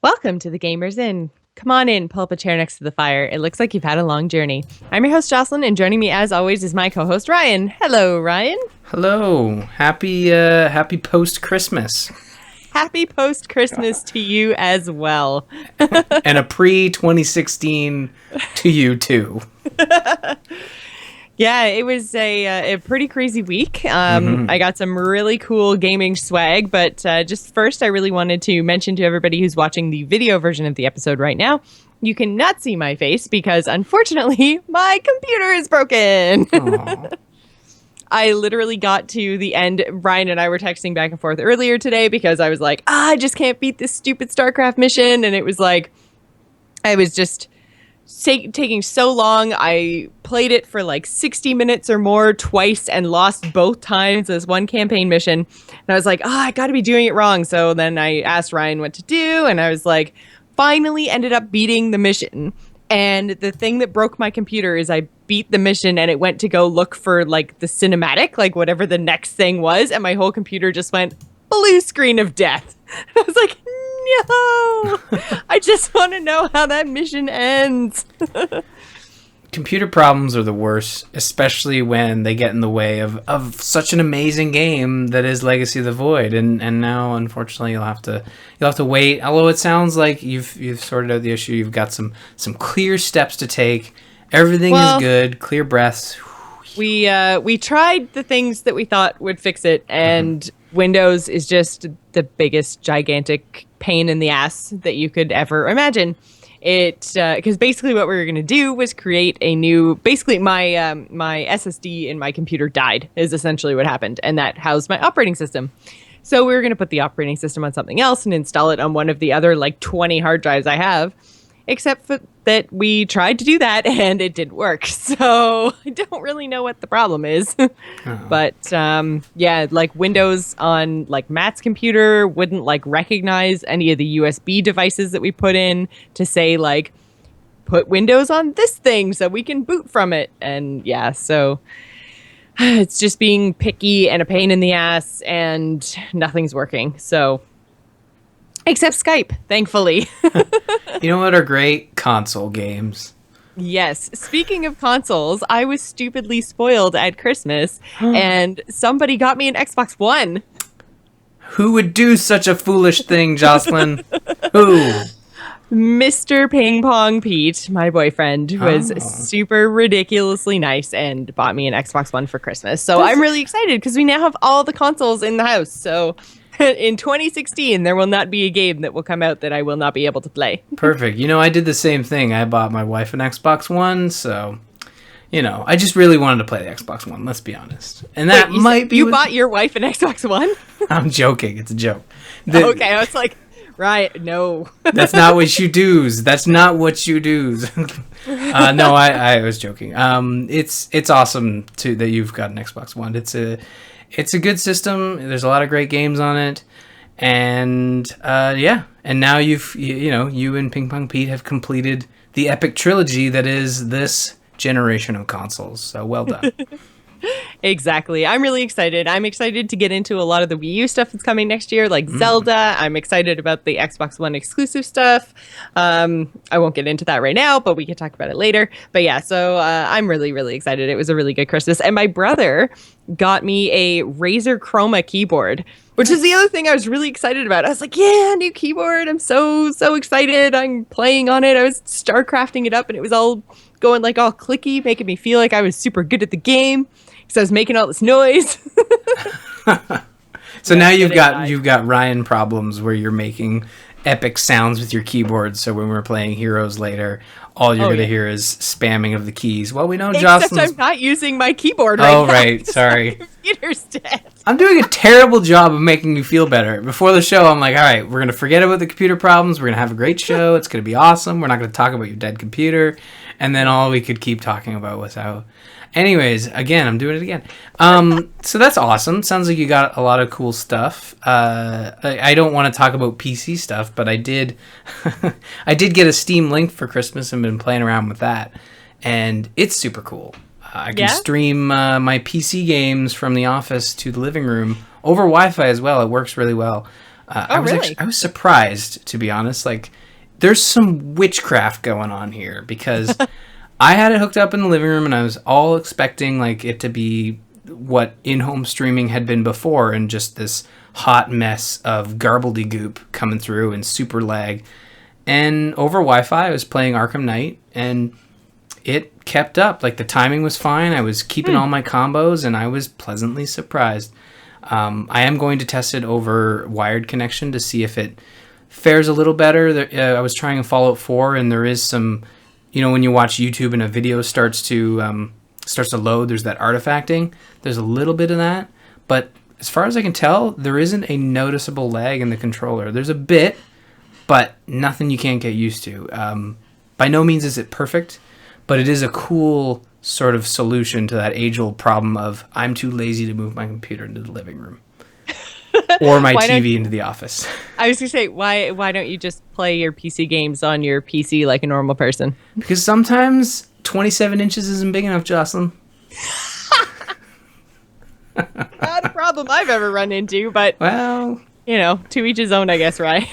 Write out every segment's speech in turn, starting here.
Welcome to the Gamers Inn. Come on in, pull up a chair next to the fire. It looks like you've had a long journey. I'm your host, Jocelyn, and joining me as always is my co-host, Ryan. Hello, Ryan. Hello. Happy post-Christmas. Happy post-Christmas to you as well. And a pre-2016 to you, too. Yeah, it was a pretty crazy week. I got some really cool gaming swag, but just first, I really wanted to mention to everybody who's watching the video version of the episode right now, you cannot see my face because, unfortunately, my computer is broken. I literally got to the end. Ryan and I were texting back and forth earlier today because I was like, I just can't beat this stupid StarCraft mission. And it was like, I was just taking so long. I played it for like 60 minutes or more twice and lost both times as one campaign mission. And I was like, I got to be doing it wrong. So then I asked Ryan what to do. And I was like, finally ended up beating the mission. And the thing that broke my computer is I beat the mission and it went to go look for like the cinematic, like whatever the next thing was. And my whole computer just went blue screen of death. And I was like, no, I just want to know how that mission ends. Computer problems are the worst, especially when they get in the way of such an amazing game that is Legacy of the Void. And now, unfortunately, you'll have to wait. Although it sounds like you've sorted out the issue, you've got some clear steps to take. Everything is good. Clear breaths. We tried the things that we thought would fix it, and Windows is just the biggest gigantic pain in the ass that you could ever imagine. Because basically what we were going to do was create a new, basically my SSD in my computer died is essentially what happened, and that housed my operating system. So we were going to put the operating system on something else and install it on one of the other like 20 hard drives I have, except for that we tried to do that and it didn't work. So I don't really know what the problem is. But yeah, like Windows on like Matt's computer wouldn't like recognize any of the USB devices that we put in to say like, put Windows on this thing so we can boot from it. And yeah, so it's just being picky and a pain in the ass and nothing's working. So except Skype, thankfully. You know what are great? Console games. Yes. Speaking of consoles, I was stupidly spoiled at Christmas, and somebody got me an Xbox One. Who would do such a foolish thing, Jocelyn? Who? Mr. Ping Pong Pete, my boyfriend, was super ridiculously nice and bought me an Xbox One for Christmas. So I'm really excited because we now have all the consoles in the house. So in 2016, there will not be a game that will come out that I will not be able to play. Perfect. You know, I did the same thing. I bought my wife an Xbox One, so, you know, I just really wanted to play the Xbox One, let's be honest. And that might be... You bought your wife an Xbox One? I'm joking. It's a joke. Okay, I was like, right, no. That's not what you do. That's not what you do. No, I was joking. It's awesome, too, that you've got an Xbox One. It's a good system. There's a lot of great games on it, and yeah. And now you and Ping Pong Pete have completed the epic trilogy that is this generation of consoles. So well done. Exactly. I'm really excited. I'm excited to get into a lot of the Wii U stuff that's coming next year, like Zelda. I'm excited about the Xbox One exclusive stuff. I won't get into that right now, but we can talk about it later. But yeah, so I'm really, really excited. It was a really good Christmas. And my brother got me a Razer Chroma keyboard, which is the other thing I was really excited about. I was like, yeah, new keyboard. I'm so excited. I'm playing on it. I was StarCrafting it up and it was all going like all clicky, making me feel like I was super good at the game. So I was making all this noise. So now you've got Ryan problems where you're making epic sounds with your keyboard. So when we're playing Heroes later, all you're going to hear is spamming of the keys. Well, we know Jocelyn's... Except I'm not using my keyboard right now. Oh, right. Sorry. My computer's dead. I'm doing a terrible job of making you feel better. Before the show, I'm like, all right, we're going to forget about the computer problems. We're going to have a great show. It's going to be awesome. We're not going to talk about your dead computer. And then all we could keep talking about was how... Anyways, again, I'm doing it again. So that's awesome. Sounds like you got a lot of cool stuff. I don't want to talk about PC stuff, but I did I did get a Steam Link for Christmas and been playing around with that. And it's super cool. I can stream my PC games from the office to the living room over Wi-Fi as well. It works really well. Really? I was surprised, to be honest. Like, there's some witchcraft going on here because I had it hooked up in the living room and I was all expecting like it to be what in-home streaming had been before, and just this hot mess of garbledy-goop coming through and super lag. And over Wi-Fi, I was playing Arkham Knight, and it kept up. Like, the timing was fine. I was keeping all my combos, and I was pleasantly surprised. I am going to test it over wired connection to see if it fares a little better. I was trying Fallout 4, and there is some, when you watch YouTube and a video starts to load, there's that artifacting. There's a little bit of that, but as far as I can tell, there isn't a noticeable lag in the controller. There's a bit, but nothing you can't get used to. By no means is it perfect, but it is a cool sort of solution to that age-old problem of I'm too lazy to move my computer into the living room or my TV into the office. I was going to say, why don't you just play your PC games on your PC like a normal person? Because sometimes 27 inches isn't big enough, Jocelyn. Not a problem I've ever run into, but, well, to each his own, I guess, right?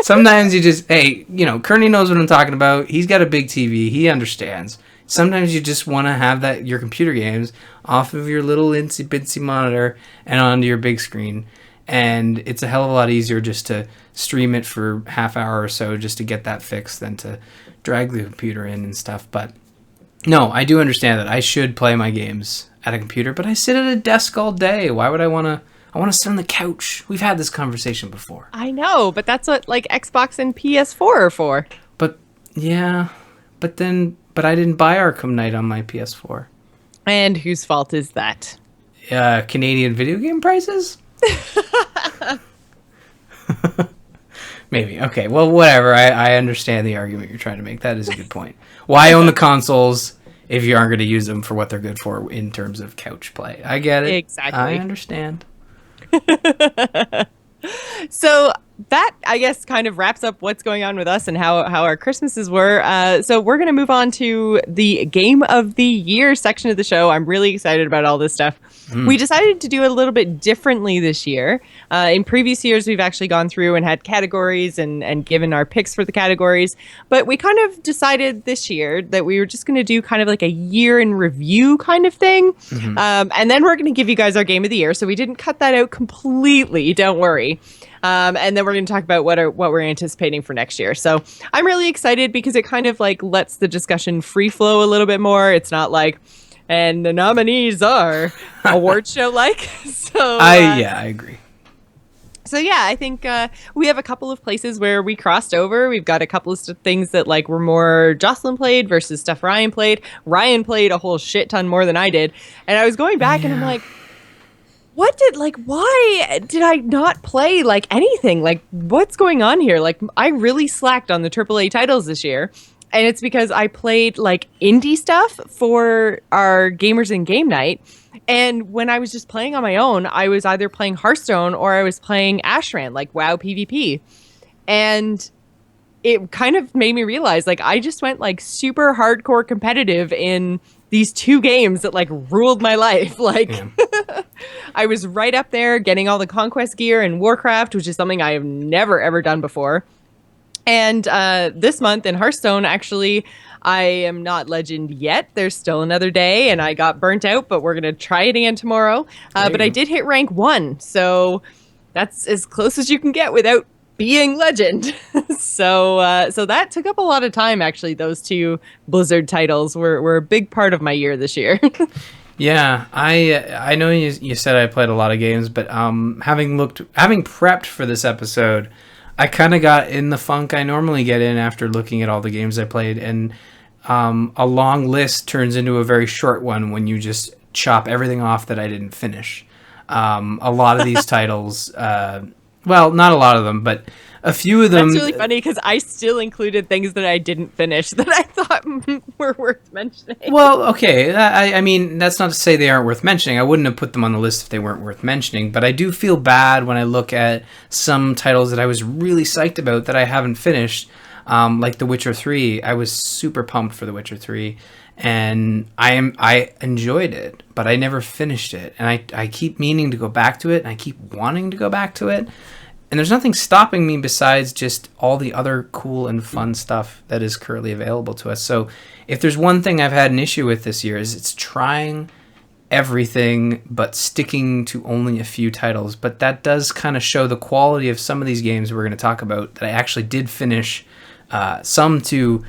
Sometimes you just, Kearney knows what I'm talking about. He's got a big TV. He understands. Sometimes you just want to have your computer games off of your little itsy bitsy monitor and onto your big screen. And it's a hell of a lot easier just to stream it for half hour or so just to get that fixed than to drag the computer in and stuff. But no, I do understand that I should play my games at a computer, but I sit at a desk all day. Why would I want to? I want to sit on the couch. We've had this conversation before. I know, but that's what like Xbox and PS4 are for. But yeah, but I didn't buy Arkham Knight on my PS4. And whose fault is that? Canadian video game prices? Maybe. Okay, well, whatever. I understand the argument you're trying to make. That is a good point. Why own the consoles if you aren't going to use them for what they're good for in terms of couch play? I get it. Exactly. I understand. So that, I guess, kind of wraps up what's going on with us and how our Christmases were. So we're going to move on to the Game of the Year section of the show. I'm really excited about all this stuff. We decided to do it a little bit differently this year. In previous years, we've actually gone through and had categories and given our picks for the categories. But we kind of decided this year that we were just going to do kind of like a year in review kind of thing. And then we're going to give you guys our Game of the Year. So we didn't cut that out completely. Don't worry. And then we're going to talk about what we're anticipating for next year. So I'm really excited because it kind of like lets the discussion free flow a little bit more. It's not like, and the nominees are award show like. So I agree. So yeah, I think we have a couple of places where we crossed over. We've got a couple of things that like were more Jocelyn played versus stuff Ryan played. Ryan played a whole shit ton more than I did. And I was going back and I'm like, why did I not play like anything? Like, what's going on here? Like, I really slacked on the AAA titles this year. And it's because I played like indie stuff for our Gamers in Game Night. And when I was just playing on my own, I was either playing Hearthstone or I was playing Ashran, like WoW PvP. And it kind of made me realize, like, I just went like super hardcore competitive in these two games that like ruled my life. Like, I was right up there getting all the conquest gear in Warcraft, which is something I have never, ever done before. And this month in Hearthstone, actually, I am not legend yet. There's still another day, and I got burnt out, but we're going to try it again tomorrow. But I did hit rank 1, so that's as close as you can get without being legend. So that took up a lot of time, actually. Those two Blizzard titles were a big part of my year this year. Yeah, I know you said I played a lot of games, but having prepped for this episode, I kind of got in the funk I normally get in after looking at all the games I played, and a long list turns into a very short one when you just chop everything off that I didn't finish. A lot of these titles, well, not a lot of them, but a few of them. That's really funny because I still included things that I didn't finish that I thought were worth mentioning. Well, okay. I mean, that's not to say they aren't worth mentioning. I wouldn't have put them on the list if they weren't worth mentioning. But I do feel bad when I look at some titles that I was really psyched about that I haven't finished, like The Witcher 3. I was super pumped for The Witcher 3. And I enjoyed it, but I never finished it. And I keep meaning to go back to it, and I keep wanting to go back to it. And there's nothing stopping me besides just all the other cool and fun stuff that is currently available to us. So if there's one thing I've had an issue with this year, is it's trying everything but sticking to only a few titles. But that does kind of show the quality of some of these games we're going to talk about that I actually did finish, some to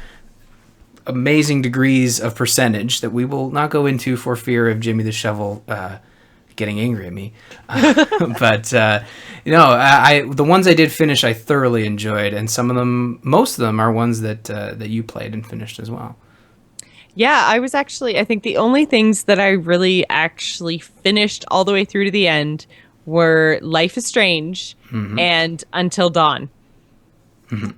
amazing degrees of percentage that we will not go into for fear of Jimmy the Shovel getting angry at me. But the ones I did finish I thoroughly enjoyed, and most of them are ones that you played and finished as well. Yeah, I think the only things that I really actually finished all the way through to the end were Life is Strange and Until Dawn.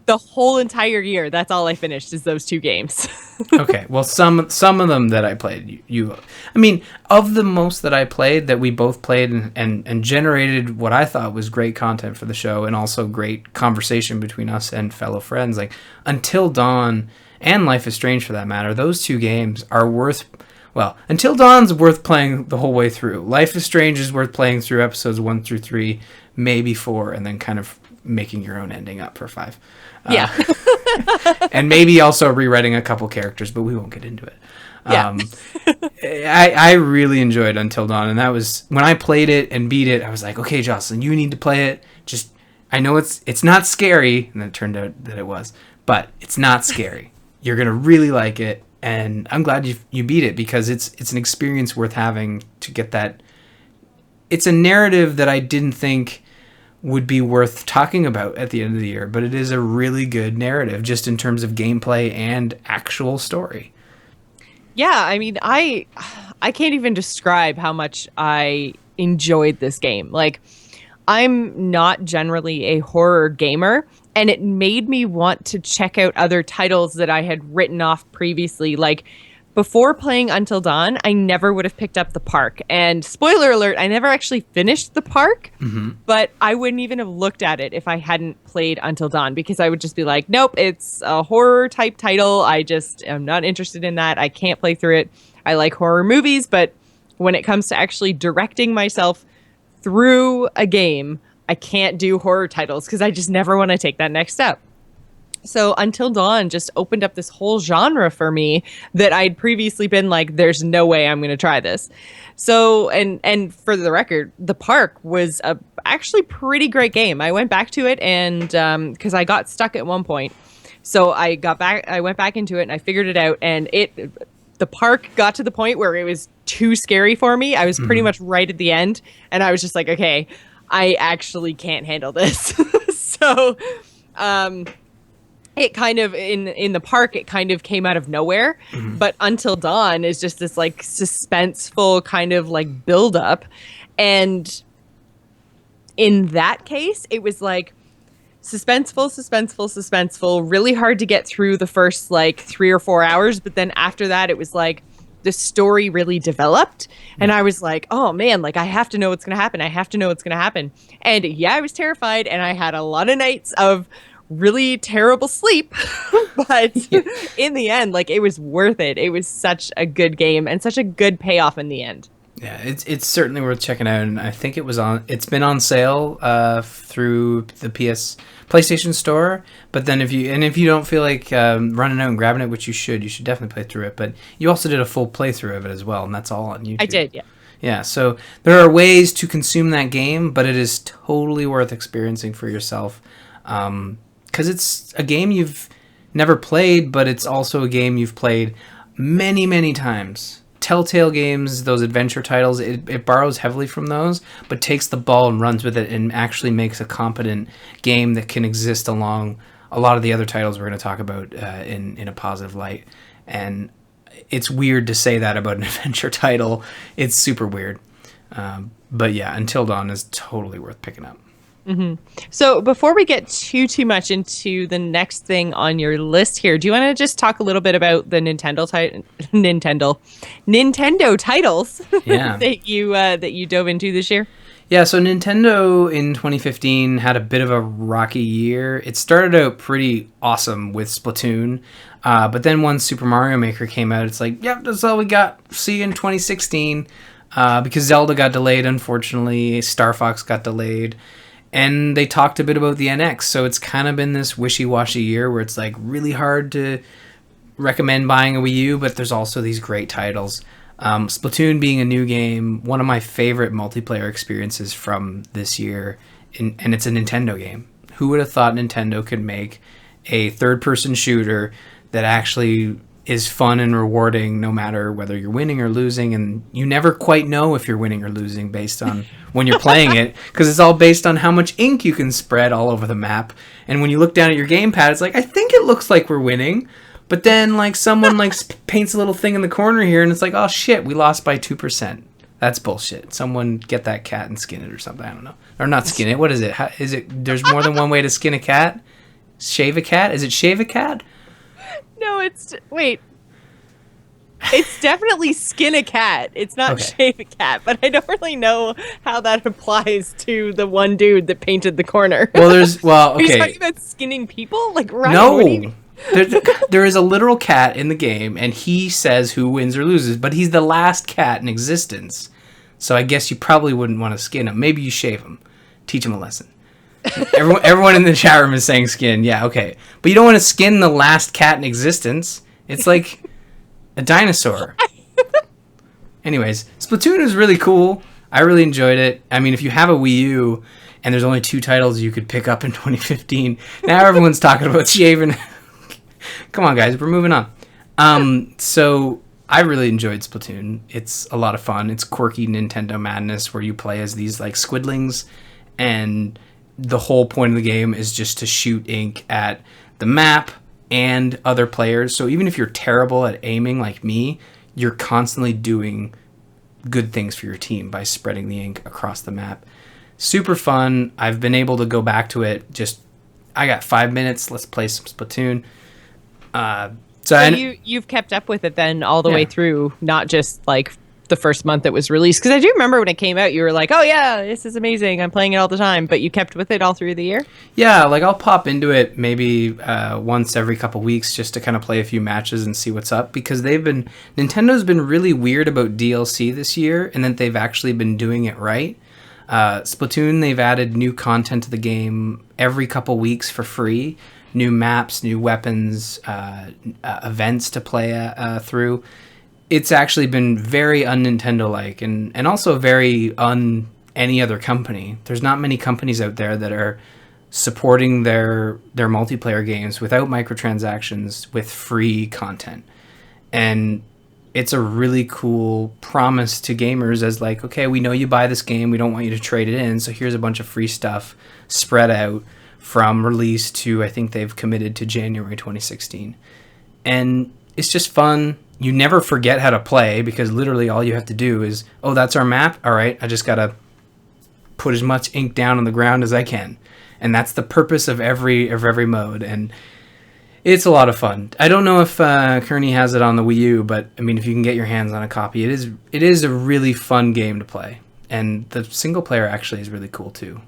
The whole entire year, that's all I finished is those two games. Okay, well, some of them that I played, of the most that I played, that we both played and generated what I thought was great content for the show, and also great conversation between us and fellow friends, like Until Dawn and Life is Strange for that matter, those two games are Until Dawn's worth playing the whole way through. Life is Strange is worth playing through episodes 1 through 3, maybe 4, and then kind of making your own ending up for 5. Yeah. And maybe also rewriting a couple characters, but we won't get into it. Yeah. I really enjoyed Until Dawn, and that was when I played it and beat it. I was like, okay, Jocelyn, you need to play it. Just, I know it's not scary, and it turned out that it was, but it's not scary. You're gonna really like it, and I'm glad you beat it, because it's an experience worth having to get that. It's a narrative that I didn't think would be worth talking about at the end of the year, but it is a really good narrative just in terms of gameplay and actual story. Yeah, I mean, I can't even describe how much I enjoyed this game. Like, I'm not generally a horror gamer, and it made me want to check out other titles that I had written off previously. Like, before playing Until Dawn, I never would have picked up The Park. And spoiler alert, I never actually finished The Park, but I wouldn't even have looked at it if I hadn't played Until Dawn, because I would just be like, nope, it's a horror type title. I just am not interested in that. I can't play through it. I like horror movies, but when it comes to actually directing myself through a game, I can't do horror titles because I just never want to take that next step. So Until Dawn just opened up this whole genre for me that I'd previously been like, there's no way I'm going to try this. So, and for the record, The Park was a actually pretty great game. I went back to it, and because I got stuck at one point. So I went back into it and I figured it out, and The Park got to the point where it was too scary for me. I was pretty much right at the end, and I was just like, okay, I actually can't handle this. So, it kind of in The Park, it kind of came out of nowhere, but Until Dawn is just this like suspenseful kind of like buildup, and in that case, it was like suspenseful, really hard to get through the first like 3 or 4 hours, but then after that, it was like the story really developed, and I was like, oh man, like I have to know what's gonna happen. And yeah, I was terrified, and I had a lot of nights of really terrible sleep, but in the end, like, it was worth it. It was such a good game and such a good payoff in the end. Yeah, it's certainly worth checking out, and I think it's been on sale through the PlayStation Store. But then if you don't feel like running out and grabbing it, which you should definitely play through it. But you also did a full playthrough of it as well, and that's all on YouTube. I did, yeah. Yeah, so there are ways to consume that game, but it is totally worth experiencing for yourself. Because it's a game you've never played, but it's also a game you've played many, many times. Telltale games, those adventure titles, it borrows heavily from those, but takes the ball and runs with it and actually makes a competent game that can exist along a lot of the other titles we're going to talk about in a positive light. And it's weird to say that about an adventure title. It's super weird. But yeah, Until Dawn is totally worth picking up. So before we get too much into the next thing on your list here, do you want to just talk a little bit about the Nintendo titles that you dove into this year? Yeah, so Nintendo in 2015 had a bit of a rocky year. It started out pretty awesome with Splatoon, but then once Super Mario Maker came out, it's like, yep, that's all we got. See you in 2016, because Zelda got delayed, unfortunately. Star Fox got delayed. And they talked a bit about the NX, so it's kind of been this wishy-washy year where it's like really hard to recommend buying a Wii U, but there's also these great titles. Splatoon being a new game, one of my favorite multiplayer experiences from this year, and it's a Nintendo game. Who would have thought Nintendo could make a third-person shooter that actually is fun and rewarding no matter whether you're winning or losing, and you never quite know if you're winning or losing based on when you're playing it, because it's all based on how much ink you can spread all over the map. And when you look down at your gamepad, it's like, I think it looks like we're winning, but then like someone like paints a little thing in the corner here, and it's like, oh shit, we lost by 2%. That's bullshit. Someone get that cat and skin it or something. I don't know. Or not skin it. What is it? How, is it? There's more than one way to skin a cat? Shave a cat? Is it shave a cat? No, wait. It's definitely skin a cat. It's not shave a cat, but I don't really know how that applies to the one dude that painted the corner. Well, okay. Are you talking about skinning people? Like, Ryan, no. There is a literal cat in the game, and he says who wins or loses, but he's the last cat in existence. So I guess you probably wouldn't want to skin him. Maybe you shave him. Teach him a lesson. Everyone in the chat room is saying skin. Yeah, okay. But you don't want to skin the last cat in existence. It's like a dinosaur. Anyways, Splatoon is really cool. I really enjoyed it. I mean, if you have a Wii U and there's only 2 titles you could pick up in 2015, now everyone's talking about shaving. Come on, guys, we're moving on. So I really enjoyed Splatoon. It's a lot of fun. It's quirky Nintendo madness where you play as these like squidlings, and the whole point of the game is just to shoot ink at the map and other players. So even if you're terrible at aiming like me, you're constantly doing good things for your team by spreading the ink across the map. Super fun. I've been able to go back to it. I got 5 minutes. Let's play some Splatoon. So you've kept up with it then all the way through, not just like the first month it was released, because I do remember when it came out you were like, oh yeah, this is amazing, I'm playing it all the time, but you kept with it all through the year? Yeah, like I'll pop into it maybe once every couple weeks just to kind of play a few matches and see what's up, because Nintendo's been really weird about DLC this year, and that they've actually been doing it right. Splatoon, they've added new content to the game every couple weeks for free, new maps, new weapons, events to play through. It's actually been very un-Nintendo-like, and also very any other company. There's not many companies out there that are supporting their multiplayer games without microtransactions with free content. And it's a really cool promise to gamers as like, okay, we know you buy this game, we don't want you to trade it in, so here's a bunch of free stuff spread out from release to, I think they've committed to January 2016. And it's just fun. You never forget how to play, because literally all you have to do is, oh, that's our map? All right, I just got to put as much ink down on the ground as I can. And that's the purpose of every mode. And it's a lot of fun. I don't know if Kearney has it on the Wii U, but I mean, if you can get your hands on a copy, it is a really fun game to play. And the single player actually is really cool too,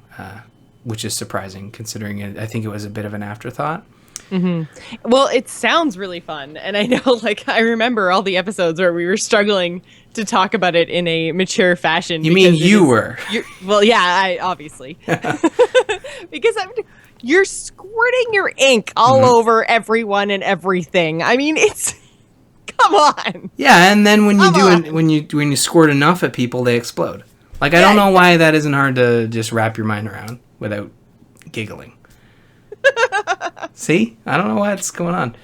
which is surprising considering it. I think it was a bit of an afterthought. Mm-hmm. Well, it sounds really fun, and I know, like, I remember all the episodes where we were struggling to talk about it in a mature fashion. You mean you were? Well, yeah, I obviously. Because you're squirting your ink all over everyone and everything. I mean, it's come on. Yeah, and then when you squirt enough at people, they explode. Like, I don't know why that isn't hard to just wrap your mind around without giggling. See? I don't know what's going on.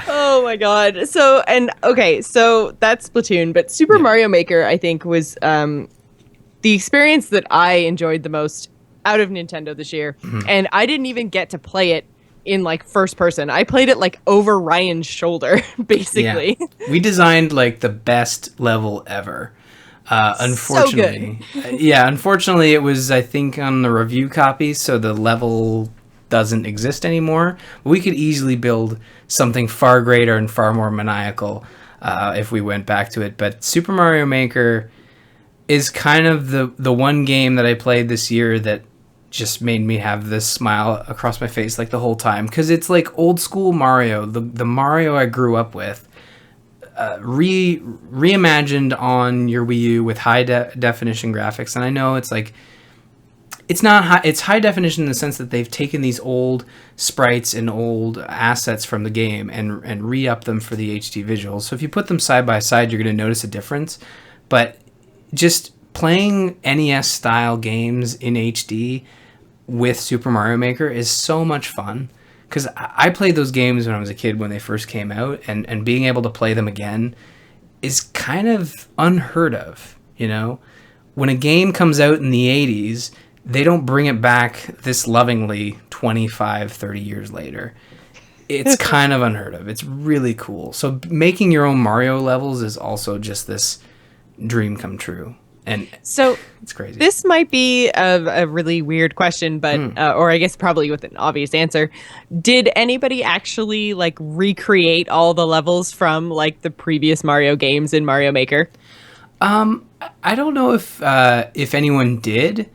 Oh my god. So that's Splatoon, but Super Mario Maker, I think, was the experience that I enjoyed the most out of Nintendo this year. Mm-hmm. And I didn't even get to play it in like first person. I played it like over Ryan's shoulder, basically. Yeah. We designed like the best level ever. Unfortunately. So good. Unfortunately it was, I think, on the review copy, so the level doesn't exist anymore. We could easily build something far greater and far more maniacal if we went back to it. But Super Mario Maker is kind of the one game that I played this year that just made me have this smile across my face like the whole time, because it's like old school Mario, the Mario I grew up with, reimagined on your Wii U with high definition graphics. And I know it's like it's not high, it's high definition in the sense that they've taken these old sprites and old assets from the game and re-up them for the HD visuals. So if you put them side by side, you're going to notice a difference. But just playing NES style games in HD with Super Mario Maker is so much fun. Because I played those games when I was a kid when they first came out, and being able to play them again is kind of unheard of, you know? When a game comes out in the 80s, they don't bring it back this lovingly 25, 30 years later. It's kind of unheard of. It's really cool. So making your own Mario levels is also just this dream come true. And so it's crazy. This might be a really weird question, but or I guess probably with an obvious answer. Did anybody actually like recreate all the levels from like the previous Mario games in Mario Maker? I don't know if anyone did,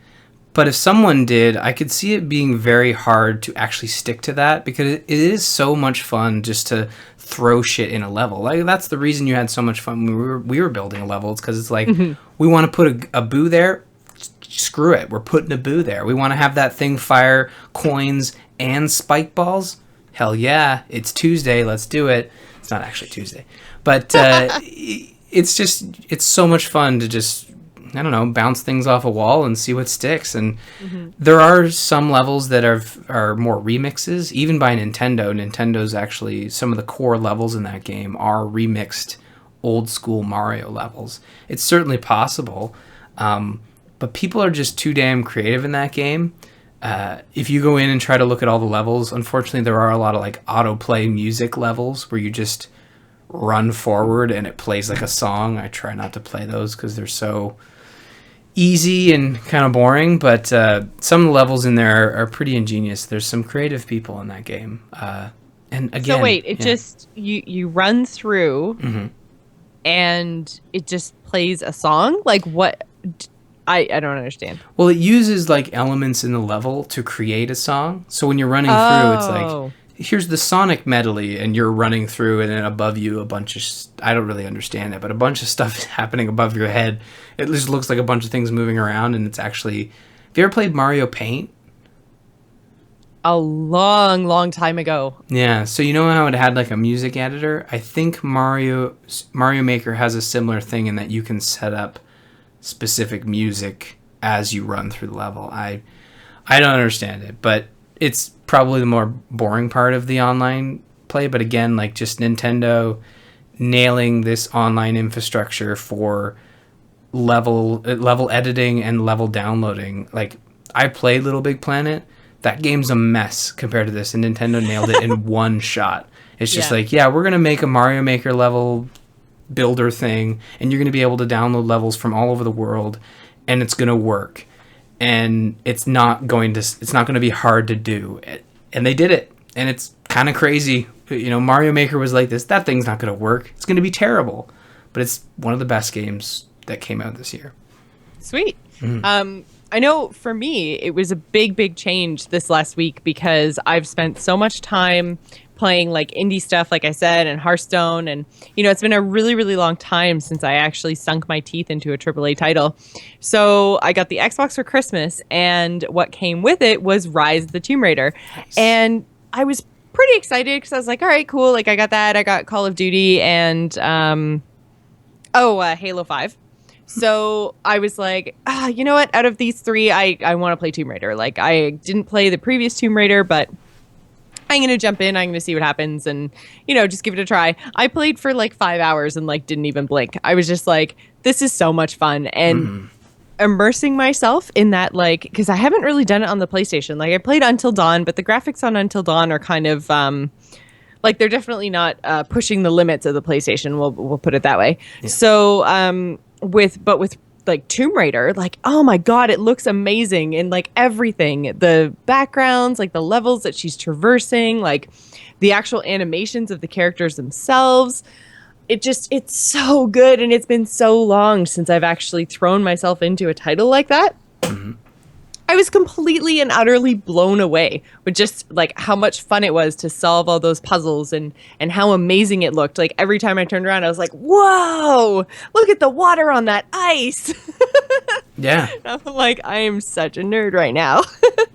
but if someone did, I could see it being very hard to actually stick to that, because it is so much fun just to throw shit in a level. Like that's the reason you had so much fun when we were building a level. It's because it's like we want to put a boo there. Screw it, we're putting a boo there. We want to have that thing fire coins and spike balls. Hell yeah, it's Tuesday. Let's do it. It's not actually Tuesday, but it's so much fun to just, I don't know, bounce things off a wall and see what sticks. And there are some levels that are more remixes, even by Nintendo. Nintendo's actually, some of the core levels in that game are remixed old school Mario levels. It's certainly possible, but people are just too damn creative in that game. If you go in and try to look at all the levels, unfortunately there are a lot of like autoplay music levels where you just run forward and it plays like a song. I try not to play those because they're so easy and kind of boring, but some of the levels in there are pretty ingenious. There's some creative people in that game. And again, so wait, it just you run through and it just plays a song? Like what? I don't understand. Well, it uses like elements in the level to create a song. So when you're running through, it's like, here's the Sonic medley, and you're running through, and then above you a bunch of I don't really understand it, but a bunch of stuff is happening above your head. It just looks like a bunch of things moving around, and it's actually, have you ever played Mario Paint? A long time ago. Yeah, so you know how it had like a music editor? I think Mario Maker has a similar thing in that you can set up specific music as you run through the level. I don't understand it, but it's probably the more boring part of the online play. But again, like just Nintendo nailing this online infrastructure for level editing and level downloading. Like I played Little Big Planet. That game's a mess compared to this, and Nintendo nailed it in one shot. It's just like, yeah, we're gonna make a Mario Maker level builder thing, and you're going to be able to download levels from all over the world, and it's going to work, and it's not going to be hard to do. And they did it, and it's kind of crazy. You know, Mario Maker was like this, that thing's not going to work, it's going to be terrible, but it's one of the best games that came out this year. Sweet. I know for me it was a big change this last week, because I've spent so much time playing like indie stuff, like I said, and Hearthstone, and it's been a really long time since I actually sunk my teeth into a AAA title. So I got the Xbox for Christmas, and what came with it was Rise of the Tomb Raider. Nice. And I was pretty excited because I was like, all right, cool, like I got that, I got Call of Duty and Halo 5. So I was like, you know what, out of these three, I want to play Tomb Raider. Like I didn't play the previous Tomb Raider, but I'm going to jump in. I'm going to see what happens and, just give it a try. I played for like 5 hours and like didn't even blink. I was just like, this is so much fun. And immersing myself in that, like, because I haven't really done it on the PlayStation. Like I played Until Dawn, but the graphics on Until Dawn are kind of like they're definitely not pushing the limits of the PlayStation. We'll put it that way. Yeah. So with like Tomb Raider, like, oh my God, it looks amazing. And like everything, the backgrounds, like the levels that she's traversing, like the actual animations of the characters themselves. It's so good. And it's been so long since I've actually thrown myself into a title like that. I was completely and utterly blown away with just like how much fun it was to solve all those puzzles and how amazing it looked. Like every time I turned around, I was like, "Whoa! Look at the water on that ice!" Yeah, I'm like, I am such a nerd right now.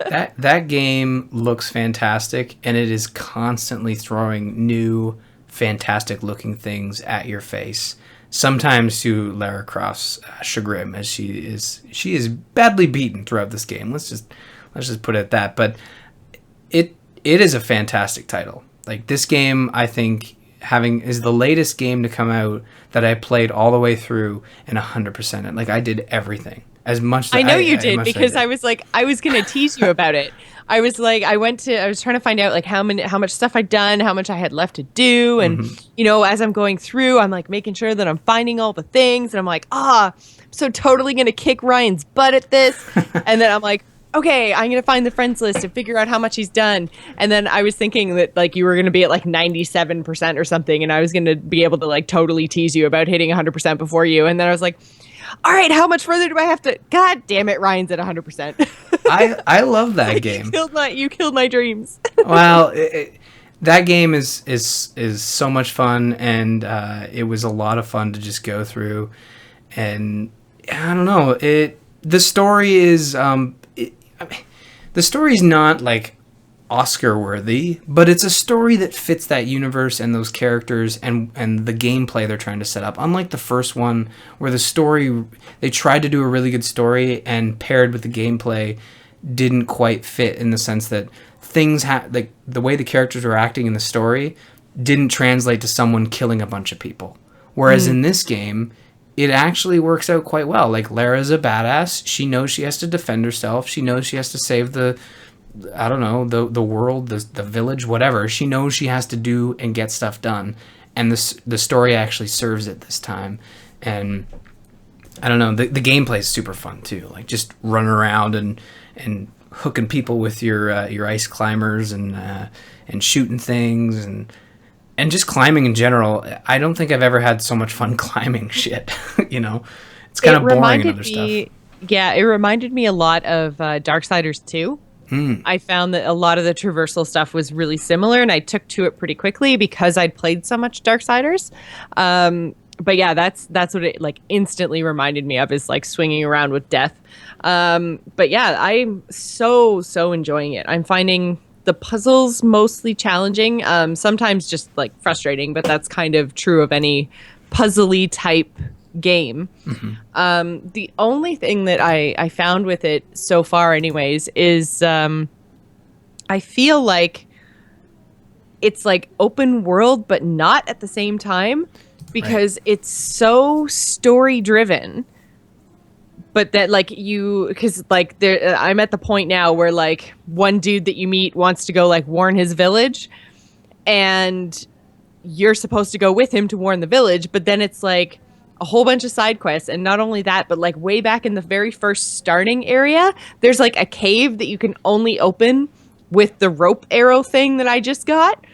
that game looks fantastic, and it is constantly throwing new, fantastic looking things at your face. Sometimes to Lara Croft's chagrin, as she is badly beaten throughout this game. Let's just put it at that. But it is a fantastic title. Like, this game, I think is the latest game to come out that I played all the way through and 100% it. Like, I did everything as much. I know you did, because I was like, I was gonna tease you about it. I was like, I was trying to find out like how much stuff I'd done, how much I had left to do. And, you know, as I'm going through, I'm like making sure that I'm finding all the things. And I'm like, I'm so totally going to kick Ryan's butt at this. And then I'm like, okay, I'm going to find the friends list and figure out how much he's done. And then I was thinking that like you were going to be at like 97% or something. And I was going to be able to like totally tease you about hitting 100% before you. And then I was like, all right, how much further do I have to? God damn it, Ryan's at 100%. I love that game. You killed my dreams. Well, that game is so much fun, and it was a lot of fun to just go through. And I don't know, the story is the story's not like Oscar worthy, but it's a story that fits that universe and those characters and the gameplay they're trying to set up. Unlike the first one, where the story, they tried to do a really good story and paired with the gameplay didn't quite fit, in the sense that things like the way the characters were acting in the story didn't translate to someone killing a bunch of people. Whereas in this game, it actually works out quite well. Like, Lara's a badass. She knows she has to defend herself. She knows she has to save the world, the village, whatever. She knows she has to do and get stuff done. And the story actually serves it this time. And I don't know, the gameplay is super fun too. Like, just running around and hooking people with your ice climbers and shooting things and just climbing in general. I don't think I've ever had so much fun climbing shit. You know, it's kind of boring and other stuff. Yeah, it reminded me a lot of Darksiders 2. I found that a lot of the traversal stuff was really similar, and I took to it pretty quickly because I'd played so much Darksiders. But yeah, that's what it like instantly reminded me of, is like swinging around with death. But yeah, I'm so enjoying it. I'm finding the puzzles mostly challenging, sometimes just like frustrating, but that's kind of true of any puzzly type game. The only thing that I found with it so far anyways is I feel like it's like open world but not at the same time, because it's so story driven, but that like because like there I'm at the point now where like one dude that you meet wants to go like warn his village, and you're supposed to go with him to warn the village, but then it's like a whole bunch of side quests. And not only that, but like way back in the very first starting area, there's like a cave that you can only open with the rope arrow thing that I just got.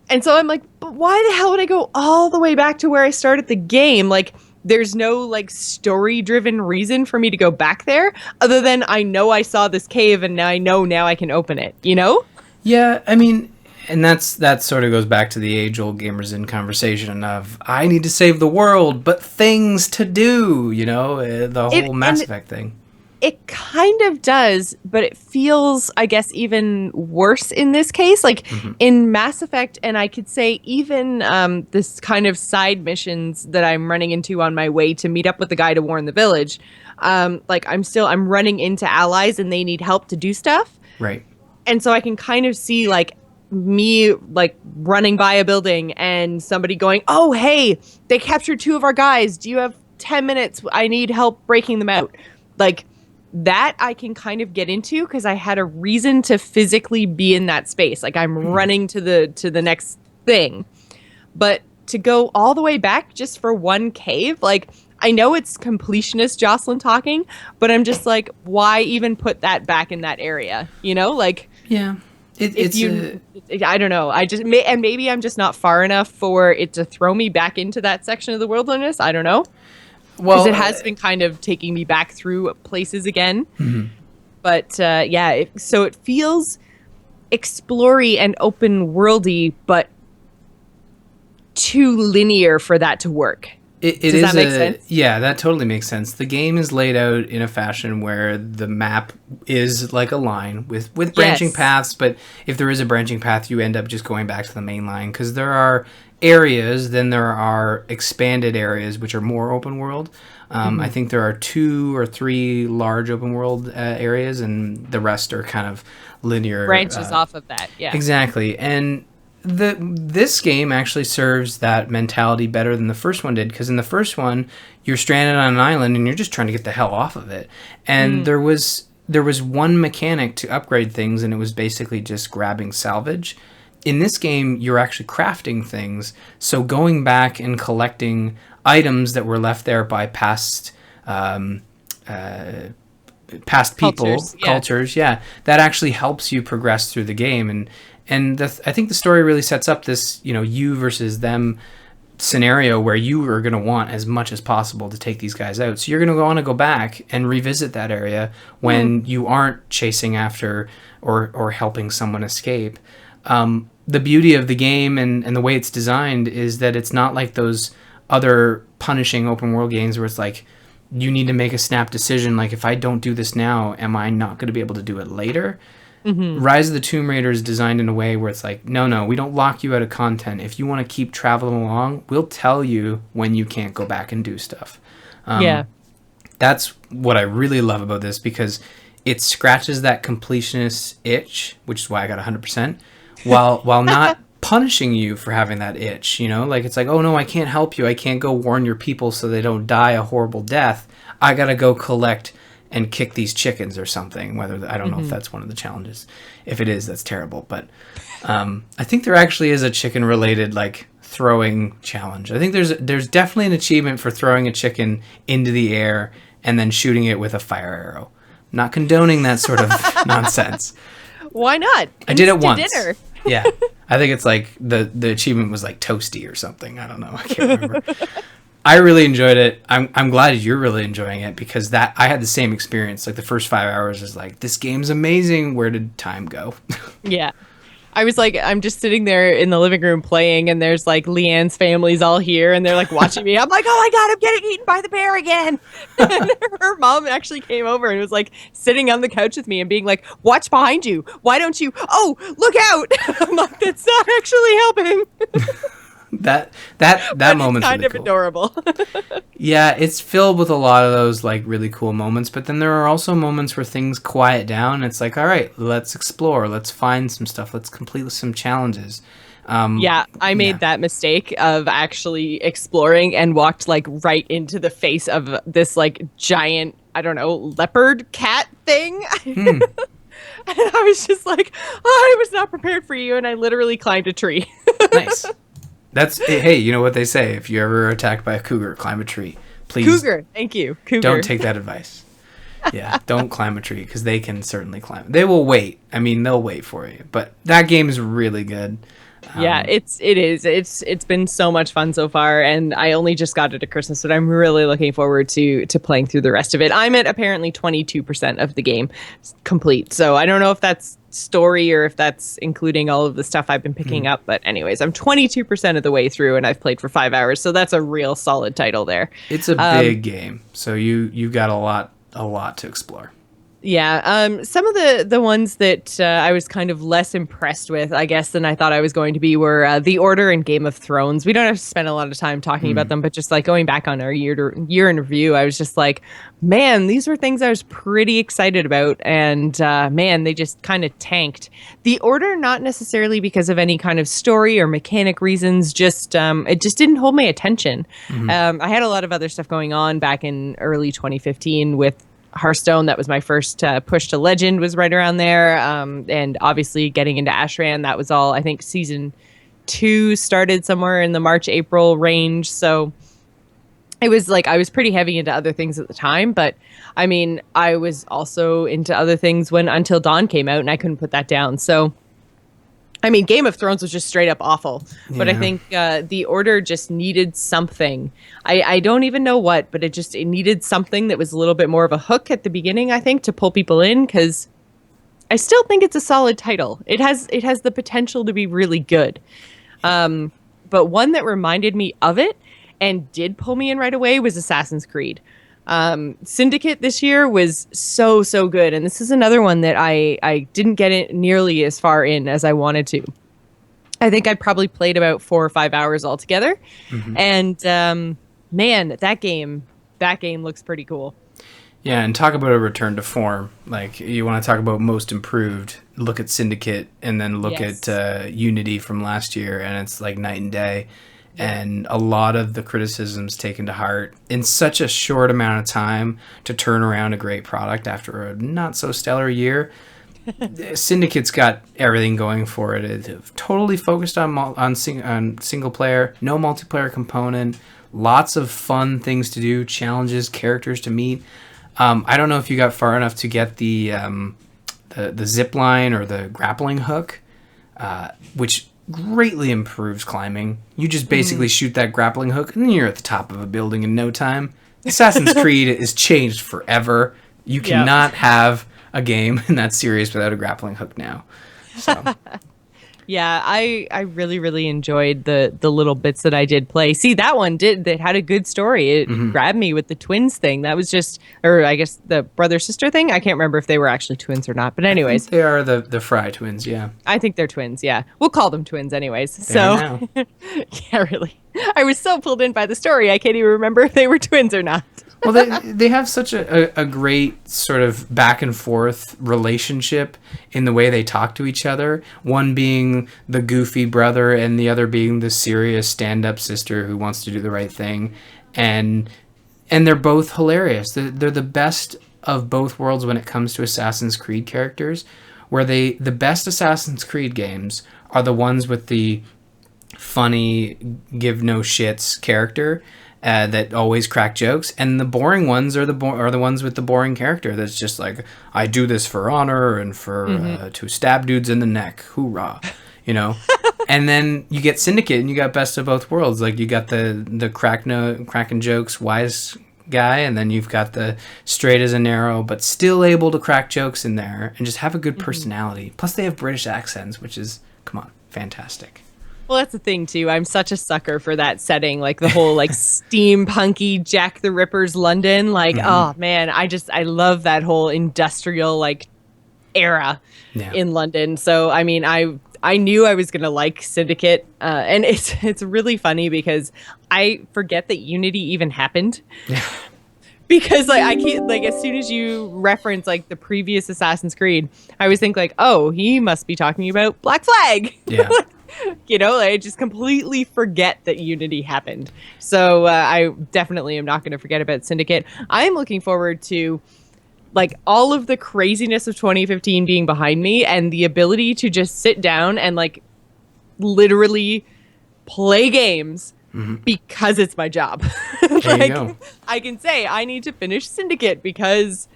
And so I'm like, but why the hell would I go all the way back to where I started the game? Like, there's no like story driven reason for me to go back there, other than I know I saw this cave and now I know now I can open it, you know? Yeah, I mean, and that sort of goes back to the age-old Gamers Inn conversation of, I need to save the world, but things to do, you know, the whole Mass Effect thing. It kind of does, but it feels, I guess, even worse in this case. Like in Mass Effect, and I could say even this kind of side missions that I'm running into on my way to meet up with the guy to warn the village, like I'm running into allies and they need help to do stuff. Right. And so I can kind of see like me like running by a building and somebody going, oh, hey, they captured 2 of our guys. Do you have 10 minutes? I need help breaking them out. Like, that I can kind of get into because I had a reason to physically be in that space. Like, I'm running to the next thing. But to go all the way back just for one cave, like, I know it's completionist Jocelyn talking, but I'm just like, why even put that back in that area? You know, like, yeah. I don't know. And maybe I'm just not far enough for it to throw me back into that section of the wilderness. I don't know. Well, because it has been kind of taking me back through places again. But so it feels explory and open worldy, but too linear for that to work. Does that make sense? Yeah, that totally makes sense. The game is laid out in a fashion where the map is like a line with branching paths, but if there is a branching path, you end up just going back to the main line because there are areas, then there are expanded areas which are more open world. I think there are 2 or 3 large open world areas, and the rest are kind of linear branches off of that. Yeah, exactly. And this game actually serves that mentality better than the first one did, because in the first one you're stranded on an island and you're just trying to get the hell off of it, and there was one mechanic to upgrade things, and it was basically just grabbing salvage. In this game you're actually crafting things, so going back and collecting items that were left there by past people, cultures, that actually helps you progress through the game. And I think the story really sets up this, you versus them scenario where you are going to want as much as possible to take these guys out. So you're going to want to go back and revisit that area when you aren't chasing after or helping someone escape. The beauty of the game and the way it's designed is that it's not like those other punishing open world games where it's like you need to make a snap decision, like if I don't do this now, am I not going to be able to do it later? Rise of the Tomb Raider is designed in a way where it's like, no, we don't lock you out of content. If you want to keep traveling along, we'll tell you when you can't go back and do stuff. That's what I really love about this, because it scratches that completionist itch, which is why I got 100%, while not punishing you for having that itch. Like it's like, oh no, I can't help you. I can't go warn your people so they don't die a horrible death. I gotta go collect and kick these chickens or something. I don't know if that's one of the challenges. If it is, that's terrible. But I think there actually is a chicken related like throwing challenge. I think there's definitely an achievement for throwing a chicken into the air and then shooting it with a fire arrow. Not condoning that sort of nonsense. Why not? I did it once. Dinner. Yeah. I think it's like the achievement was like toasty or something. I don't know. I can't remember. I really enjoyed it. I'm glad you're really enjoying it, because I had the same experience. Like the first 5 hours is like, this game's amazing. Where did time go? Yeah. I was like, I'm just sitting there in the living room playing, and there's like Leanne's family's all here, and they're like watching me. I'm like, oh my God, I'm getting eaten by the bear again. And her mom actually came over and was like sitting on the couch with me and being like, watch behind you. Why don't you? Oh, look out. I'm like, that's not actually helping. that moment's kind really of cool. Adorable. Yeah, it's filled with a lot of those like really cool moments, but then there are also moments where things quiet down. It's like, all right, let's explore, let's find some stuff, let's complete some challenges. I made that mistake of actually exploring and walked like right into the face of this like giant, I don't know, leopard cat thing. And I was just like, oh, I was not prepared for you, and I literally climbed a tree. Nice. Hey, you know what they say? If you're ever attacked by a cougar, climb a tree. Please. Cougar. Thank you. Cougar. Don't take that advice. Yeah, don't climb a tree, because they can certainly climb. They will wait. I mean, they'll wait for you. But that game is really good. Yeah, it is. It's been so much fun so far, and I only just got it at Christmas, but I'm really looking forward to playing through the rest of it. I'm at apparently 22% of the game complete, so I don't know if that's story or if that's including all of the stuff I've been picking up. But anyways, I'm 22% of the way through, and I've played for 5 hours, so that's a real solid title there. It's a big game, so you've got a lot to explore. Yeah, some of the ones that I was kind of less impressed with, I guess, than I thought I was going to be were The Order and Game of Thrones. We don't have to spend a lot of time talking about them, but just like going back on our year in review, I was just like, man, these were things I was pretty excited about, and man, they just kind of tanked. The Order, not necessarily because of any kind of story or mechanic reasons, just it just didn't hold my attention. I had a lot of other stuff going on back in early 2015 with Hearthstone. That was my first push to Legend, was right around there. And obviously getting into Ashran, that was all, I think season 2 started somewhere in the March-April range. So it was like, I was pretty heavy into other things at the time, but I mean, I was also into other things when Until Dawn came out, and I couldn't put that down. So I mean, Game of Thrones was just straight up awful, but I Yeah. think The Order just needed something. I don't even know what, but it needed something that was a little bit more of a hook at the beginning, I think, to pull people in, because I still think it's a solid title. It has the potential to be really good. But one that reminded me of it and did pull me in right away was Assassin's Creed. Syndicate this year was so good, and this is another one that I didn't get it nearly as far in as I wanted to. I think I probably played about 4 or 5 hours altogether, and man, that game looks pretty cool. Yeah, and talk about a return to form. Like, you want to talk about most improved, look at Syndicate, and then look Yes. at Unity from last year, and it's like night and day. And a lot of the criticisms taken to heart in such a short amount of time to turn around a great product after a not so stellar year. Syndicate's got everything going for it. It's totally focused on single player, no multiplayer component, lots of fun things to do, challenges, characters to meet. I don't know if you got far enough to get the zip line or the grappling hook, which greatly improves climbing. You just basically shoot that grappling hook, and then you're at the top of a building in no time. Assassin's Creed is changed forever. You cannot have a game in that series without a grappling hook now. So. Yeah, I really enjoyed the little bits that I did play. See, that had a good story. It grabbed me with the twins thing. That was just, or I guess the brother sister thing. I can't remember if they were actually twins or not. But anyways, They are the Fry twins. Yeah, I think they're twins. Yeah, we'll call them twins anyways. Now. Yeah, really. I was so pulled in by the story, I can't even remember if they were twins or not. Well, they have such a great sort of back and forth relationship in the way they talk to each other. One being the goofy brother, and the other being the serious stand-up sister who wants to do the right thing, and they're both hilarious. They're the best of both worlds when it comes to Assassin's Creed characters, where the best Assassin's Creed games are the ones with the funny, give no shits character. That always crack jokes, and the boring ones are the ones with the boring character that's just like, I do this for honor and for to stab dudes in the neck, hoorah, you know. And then you get Syndicate, and you got best of both worlds. Like, you got the cracking jokes wise guy, and then you've got the straight as an arrow but still able to crack jokes in there and just have a good personality. Plus they have British accents, which is, come on, fantastic. Well, that's the thing too. I'm such a sucker for that setting, like the whole like steampunky Jack the Ripper's London. Like, oh man, I love that whole industrial like era in London. So I mean, I knew I was gonna like Syndicate, and it's really funny because I forget that Unity even happened. Yeah. Because like I can't, like, as soon as you reference like the previous Assassin's Creed, I always think like, oh, he must be talking about Black Flag. Yeah. You know, I just completely forget that Unity happened. So I definitely am not going to forget about Syndicate. I am looking forward to like all of the craziness of 2015 being behind me, and the ability to just sit down and like literally play games because it's my job. There you go. I can say I need to finish Syndicate because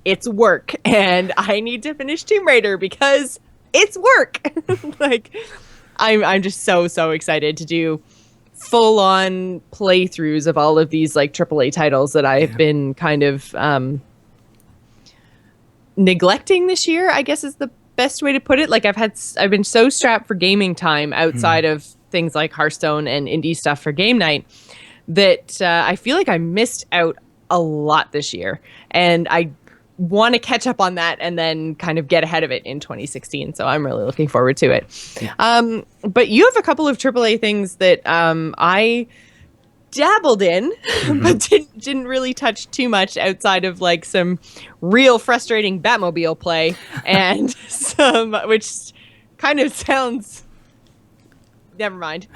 it's work, and I need to finish Tomb Raider because it's work. Like, I'm just so excited to do full on playthroughs of all of these like AAA titles that I've been kind of neglecting this year, I guess is the best way to put it. Like, I've been so strapped for gaming time outside of things like Hearthstone and indie stuff for game night that I feel like I missed out a lot this year, and I want to catch up on that and then kind of get ahead of it in 2016. So I'm really looking forward to it. Yeah. But you have a couple of AAA things that I dabbled in, but didn't really touch too much outside of like some real frustrating Batmobile play and some, which kind of sounds, never mind.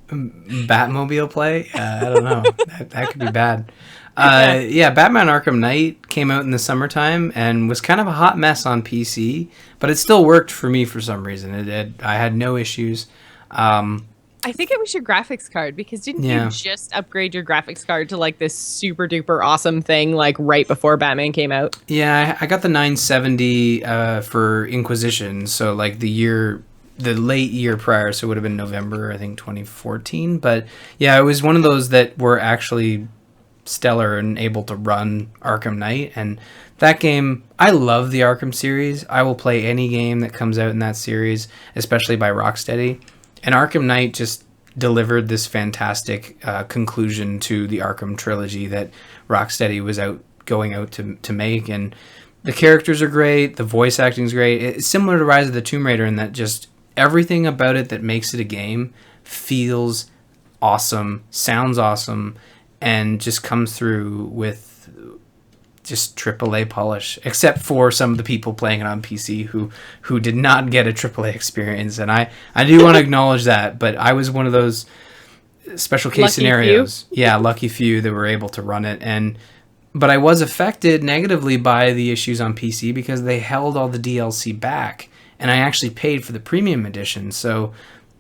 Batmobile play? I don't know. That could be bad. Yeah, Batman Arkham Knight came out in the summertime and was kind of a hot mess on PC, but it still worked for me for some reason. I had no issues. I I think it was your graphics card because didn't you Yeah. just upgrade your graphics card to like this super duper awesome thing like right before Batman came out? Yeah, I got the 970 for Inquisition, so like the late year prior, so it would have been November, I think 2014. But yeah, it was one of those that were actually stellar and able to run Arkham Knight. And that game, I love the Arkham series. I will play any game that comes out in that series, especially by Rocksteady. And Arkham Knight just delivered this fantastic conclusion to the Arkham trilogy that Rocksteady was going out to make. And the characters are great, the voice acting is great. It's similar to Rise of the Tomb Raider in that just everything about it that makes it a game feels awesome, sounds awesome, and just comes through with just AAA polish, except for some of the people playing it on PC who did not get a AAA experience. And I do want to acknowledge that, but I was one of those special case Lucky scenarios. Yeah, lucky few that were able to run it. But I was affected negatively by the issues on PC because they held all the DLC back, and I actually paid for the premium edition. So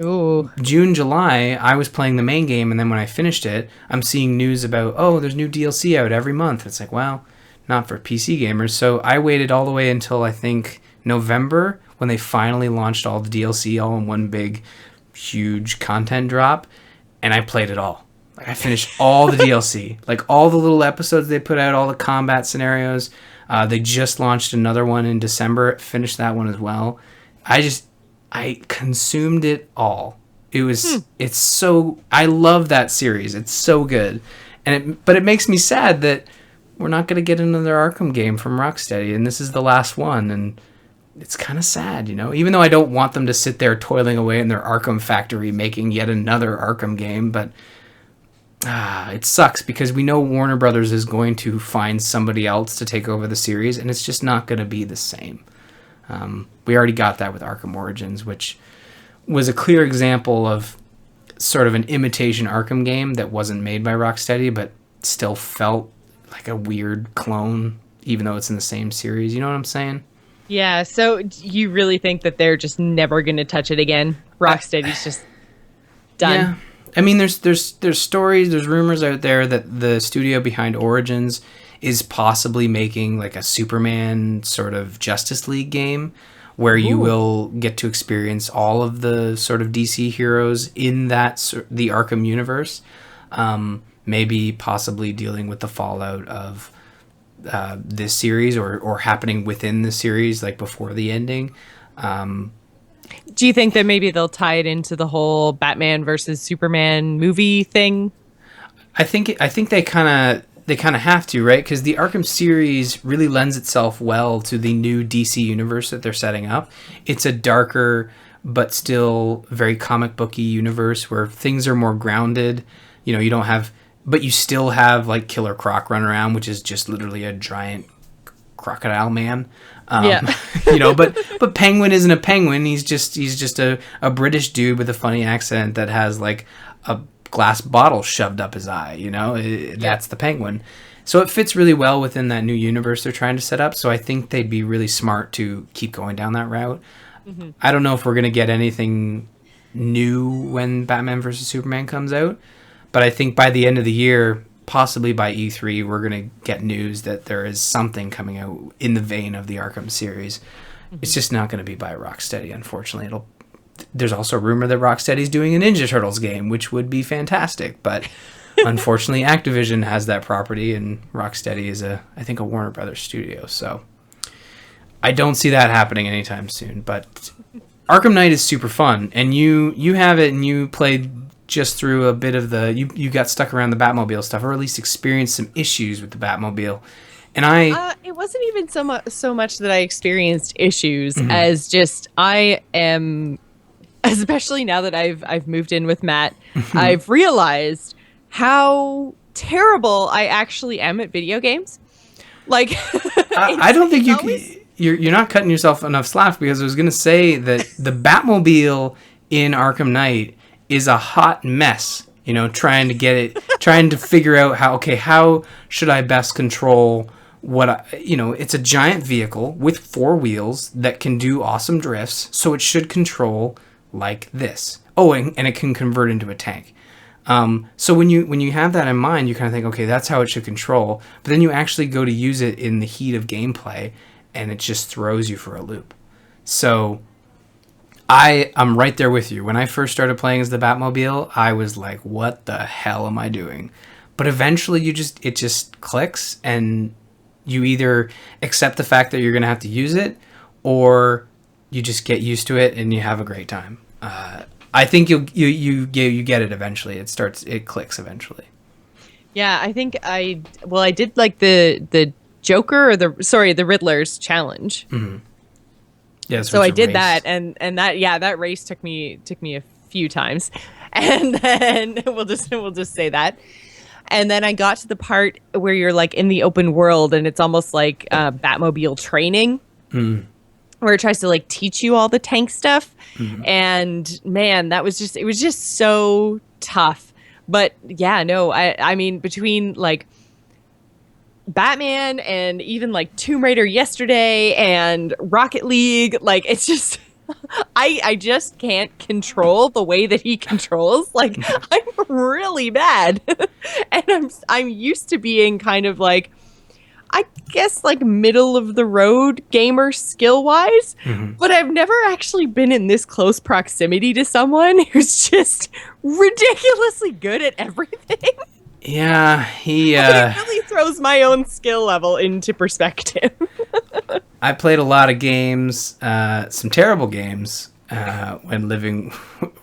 Ooh. June, July, I was playing the main game, and then when I finished it, I'm seeing news about, oh, there's new DLC out every month. It's like, well, not for PC gamers. So I waited all the way until I think November when they finally launched all the DLC all in one big, huge content drop, and I played it all. Like I finished all the DLC, like all the little episodes they put out, all the combat scenarios. They just launched another one in December. Finished that one as well. I consumed it all. It's so, I love that series. It's so good. But it makes me sad that we're not going to get another Arkham game from Rocksteady, and this is the last one, and it's kind of sad, you know? Even though I don't want them to sit there toiling away in their Arkham factory making yet another Arkham game, but it sucks because we know Warner Brothers is going to find somebody else to take over the series, and it's just not going to be the same. We already got that with Arkham Origins, which was a clear example of sort of an imitation Arkham game that wasn't made by Rocksteady, but still felt like a weird clone, even though it's in the same series. You know what I'm saying? Yeah, so you really think that they're just never going to touch it again? Rocksteady's just done. Yeah. I mean, there's stories, there's rumors out there that the studio behind Origins is possibly making like a Superman sort of Justice League game where you will get to experience all of the sort of DC heroes in the Arkham universe. Maybe possibly dealing with the fallout of this series or happening within the series, like before the ending. Do you think that maybe they'll tie it into the whole Batman versus Superman movie thing? I think they kind of have to, right? Because the Arkham series really lends itself well to the new DC universe that they're setting up. It's a darker but still very comic booky universe where things are more grounded. You know, you don't have, but you still have like Killer Croc run around, which is just literally a giant crocodile man. Yeah. You know, but Penguin isn't a penguin. He's just a British dude with a funny accent that has like a glass bottle shoved up his eye. You know, that's the Penguin. So it fits really well within that new universe they're trying to set up. So I think they'd be really smart to keep going down that route. Mm-hmm. I don't know if we're going to get anything new when Batman vs. Superman comes out, but I think by the end of the year, possibly by E3, we're going to get news that there is something coming out in the vein of the Arkham series. Mm-hmm. It's just not going to be by Rocksteady, unfortunately. There's also a rumor that Rocksteady's doing a Ninja Turtles game, which would be fantastic, but unfortunately Activision has that property, and Rocksteady is I think a Warner Brothers studio, so I don't see that happening anytime soon. But Arkham Knight is super fun, and you have it, and you played just through a bit of you got stuck around the Batmobile stuff, or at least experienced some issues with the Batmobile. And it wasn't even so much that I experienced issues as just I am, especially now that I've moved in with Matt, I've realized how terrible I actually am at video games. Like, I don't think you're not cutting yourself enough slack, because I was going to say that the Batmobile in Arkham Knight is a hot mess, you know, trying to figure out how should I best control it's a giant vehicle with 4 wheels that can do awesome drifts, so it should control like this. Oh, and it can convert into a tank. So when you have that in mind, you kind of think, okay, that's how it should control. But then you actually go to use it in the heat of gameplay, and it just throws you for a loop. So I'm right there with you. When I first started playing as the Batmobile, I was like, what the hell am I doing? But eventually it just clicks, and you either accept the fact that you're going to have to use it, or you just get used to it and you have a great time. I think you get it eventually. It clicks eventually. Yeah, I think I did like the Joker or the Riddler's challenge. Mm-hmm. Yeah, so I did that, and that race took me a few times, and then we'll just say that. And then I got to the part where you're like in the open world, and it's almost like Batmobile training. Mm. Where it tries to like teach you all the tank stuff. Mm-hmm. And man, it was just so tough. But yeah, no, I mean, between like Batman and even like Tomb Raider yesterday and Rocket League, like it's just, I just can't control the way that he controls. Like I'm really bad. And I'm used to being kind of like, I guess like middle of the road gamer skill wise, but I've never actually been in this close proximity to someone who's just ridiculously good at everything. Yeah, he it really throws my own skill level into perspective. I played a lot of games, some terrible games, when living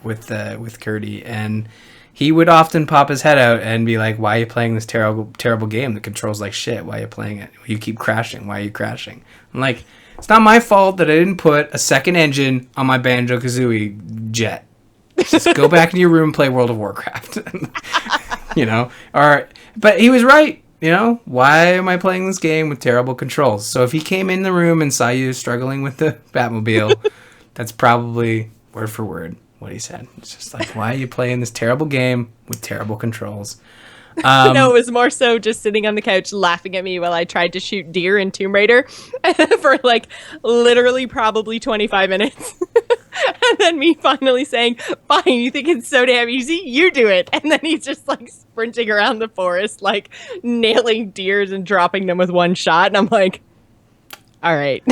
with Curdy, and he would often pop his head out and be like, why are you playing this terrible game that controls like shit? Why are you playing it? You keep crashing. Why are you crashing? I'm like, it's not my fault that I didn't put a second engine on my Banjo-Kazooie jet. Just go back into your room and play World of Warcraft. But he was right. Why am I playing this game with terrible controls? So if he came in the room and saw you struggling with the Batmobile, that's probably word for word what he said. It's just like, why are you playing this terrible game with terrible controls? No, it was more so just sitting on the couch laughing at me while I tried to shoot deer in Tomb Raider for like literally probably 25 minutes. And then me finally saying, fine, you think it's so damn easy? You do it. And then he's just like sprinting around the forest, like nailing deers and dropping them with one shot. And I'm like, all right,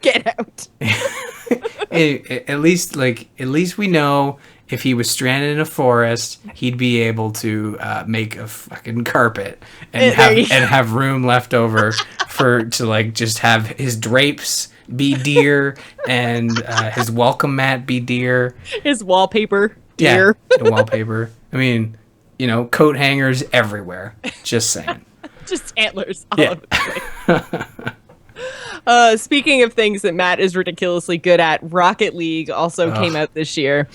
get out. At least we know if he was stranded in a forest, he'd be able to make a fucking carpet and have room left over to like just have his drapes be deer and his welcome mat be deer. His wallpaper, deer. Yeah, the wallpaper. I mean, coat hangers everywhere. Just saying. Just antlers all over the place. Speaking of things that Matt is ridiculously good at, Rocket League also came out this year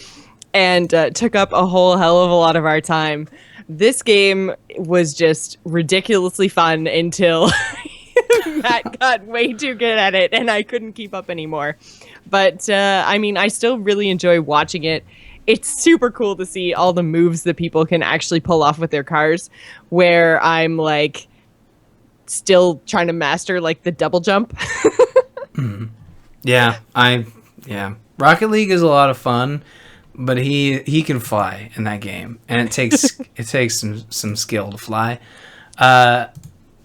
and took up a whole hell of a lot of our time. This game was just ridiculously fun until Matt got way too good at it and I couldn't keep up anymore. But I mean, I still really enjoy watching it. It's super cool to see all the moves that people can actually pull off with their cars, where I'm like still trying to master like the double jump. Yeah, Rocket League is a lot of fun, but he can fly in that game, and it takes some skill to fly.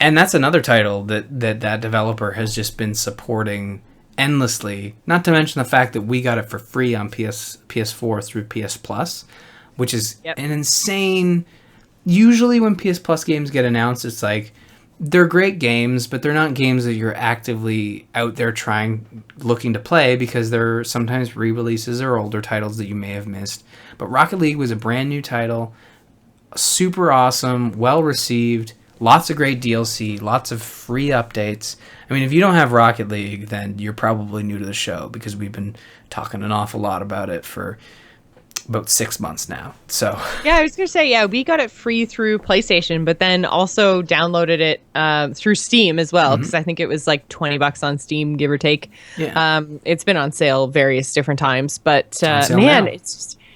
And that's another title that developer has just been supporting endlessly. Not to mention the fact that we got it for free on PS4 through PS Plus, which is an insane. Usually when PS Plus games get announced, it's like they're great games, but they're not games that you're actively out there looking to play, because they're sometimes re-releases or older titles that you may have missed. But Rocket League was a brand new title, super awesome, well received, lots of great DLC, lots of free updates. I mean, if you don't have Rocket League, then you're probably new to the show, because we've been talking an awful lot about it for about 6 months now. So yeah, I was gonna say, we got it free through PlayStation, but then also downloaded it through Steam as well, because I think it was like $20 on Steam, give or take. It's been on sale various different times, but man,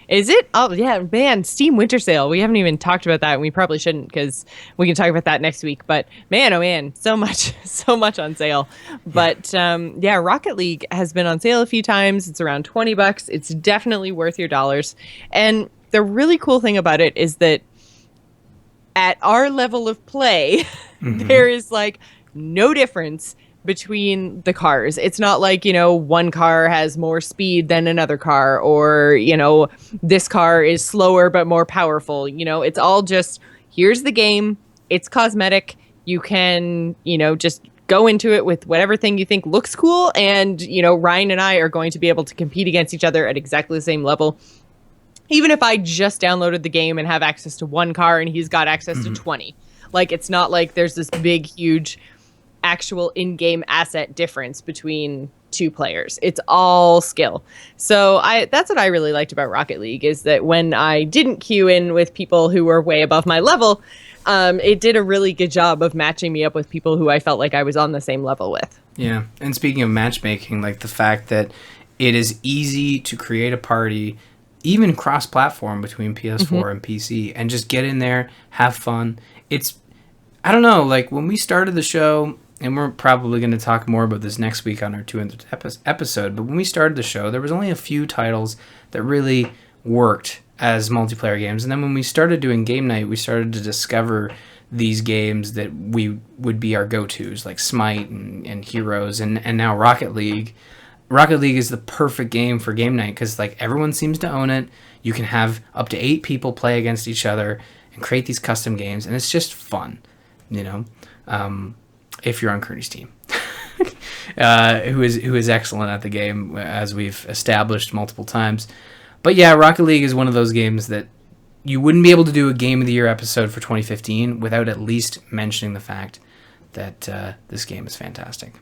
Is it? Oh, yeah, man, Steam Winter Sale. We haven't even talked about that, and we probably shouldn't because we can talk about that next week. But man, oh man, so much, so much on sale. But yeah, Rocket League has been on sale a few times. It's around $20. It's definitely worth your dollars. And the really cool thing about it is that at our level of play, there is like no difference between the cars. It's not like, one car has more speed than another car, or, this car is slower but more powerful. It's all just, here's the game. It's cosmetic. You can, just go into it with whatever thing you think looks cool. And, Ryan and I are going to be able to compete against each other at exactly the same level. Even if I just downloaded the game and have access to one car and he's got access to 20. Like, it's not like there's this big, huge actual in-game asset difference between two players. It's all skill. So that's what I really liked about Rocket League, is that when I didn't queue in with people who were way above my level, it did a really good job of matching me up with people who I felt like I was on the same level with. Yeah. And speaking of matchmaking, like the fact that it is easy to create a party, even cross-platform between PS4 and PC, and just get in there, have fun. I don't know, like when we started the show, and we're probably going to talk more about this next week on our 200th episode, but when we started the show, there was only a few titles that really worked as multiplayer games. And then when we started doing game night, we started to discover these games that we would be our go-tos, like Smite and Heroes, and now Rocket League. Rocket League is the perfect game for game night because like everyone seems to own it. You can have up to 8 people play against each other and create these custom games, and it's just fun, if you're on Kearney's team, who is excellent at the game, as we've established multiple times. But yeah, Rocket League is one of those games that you wouldn't be able to do a Game of the Year episode for 2015 without at least mentioning the fact that this game is fantastic.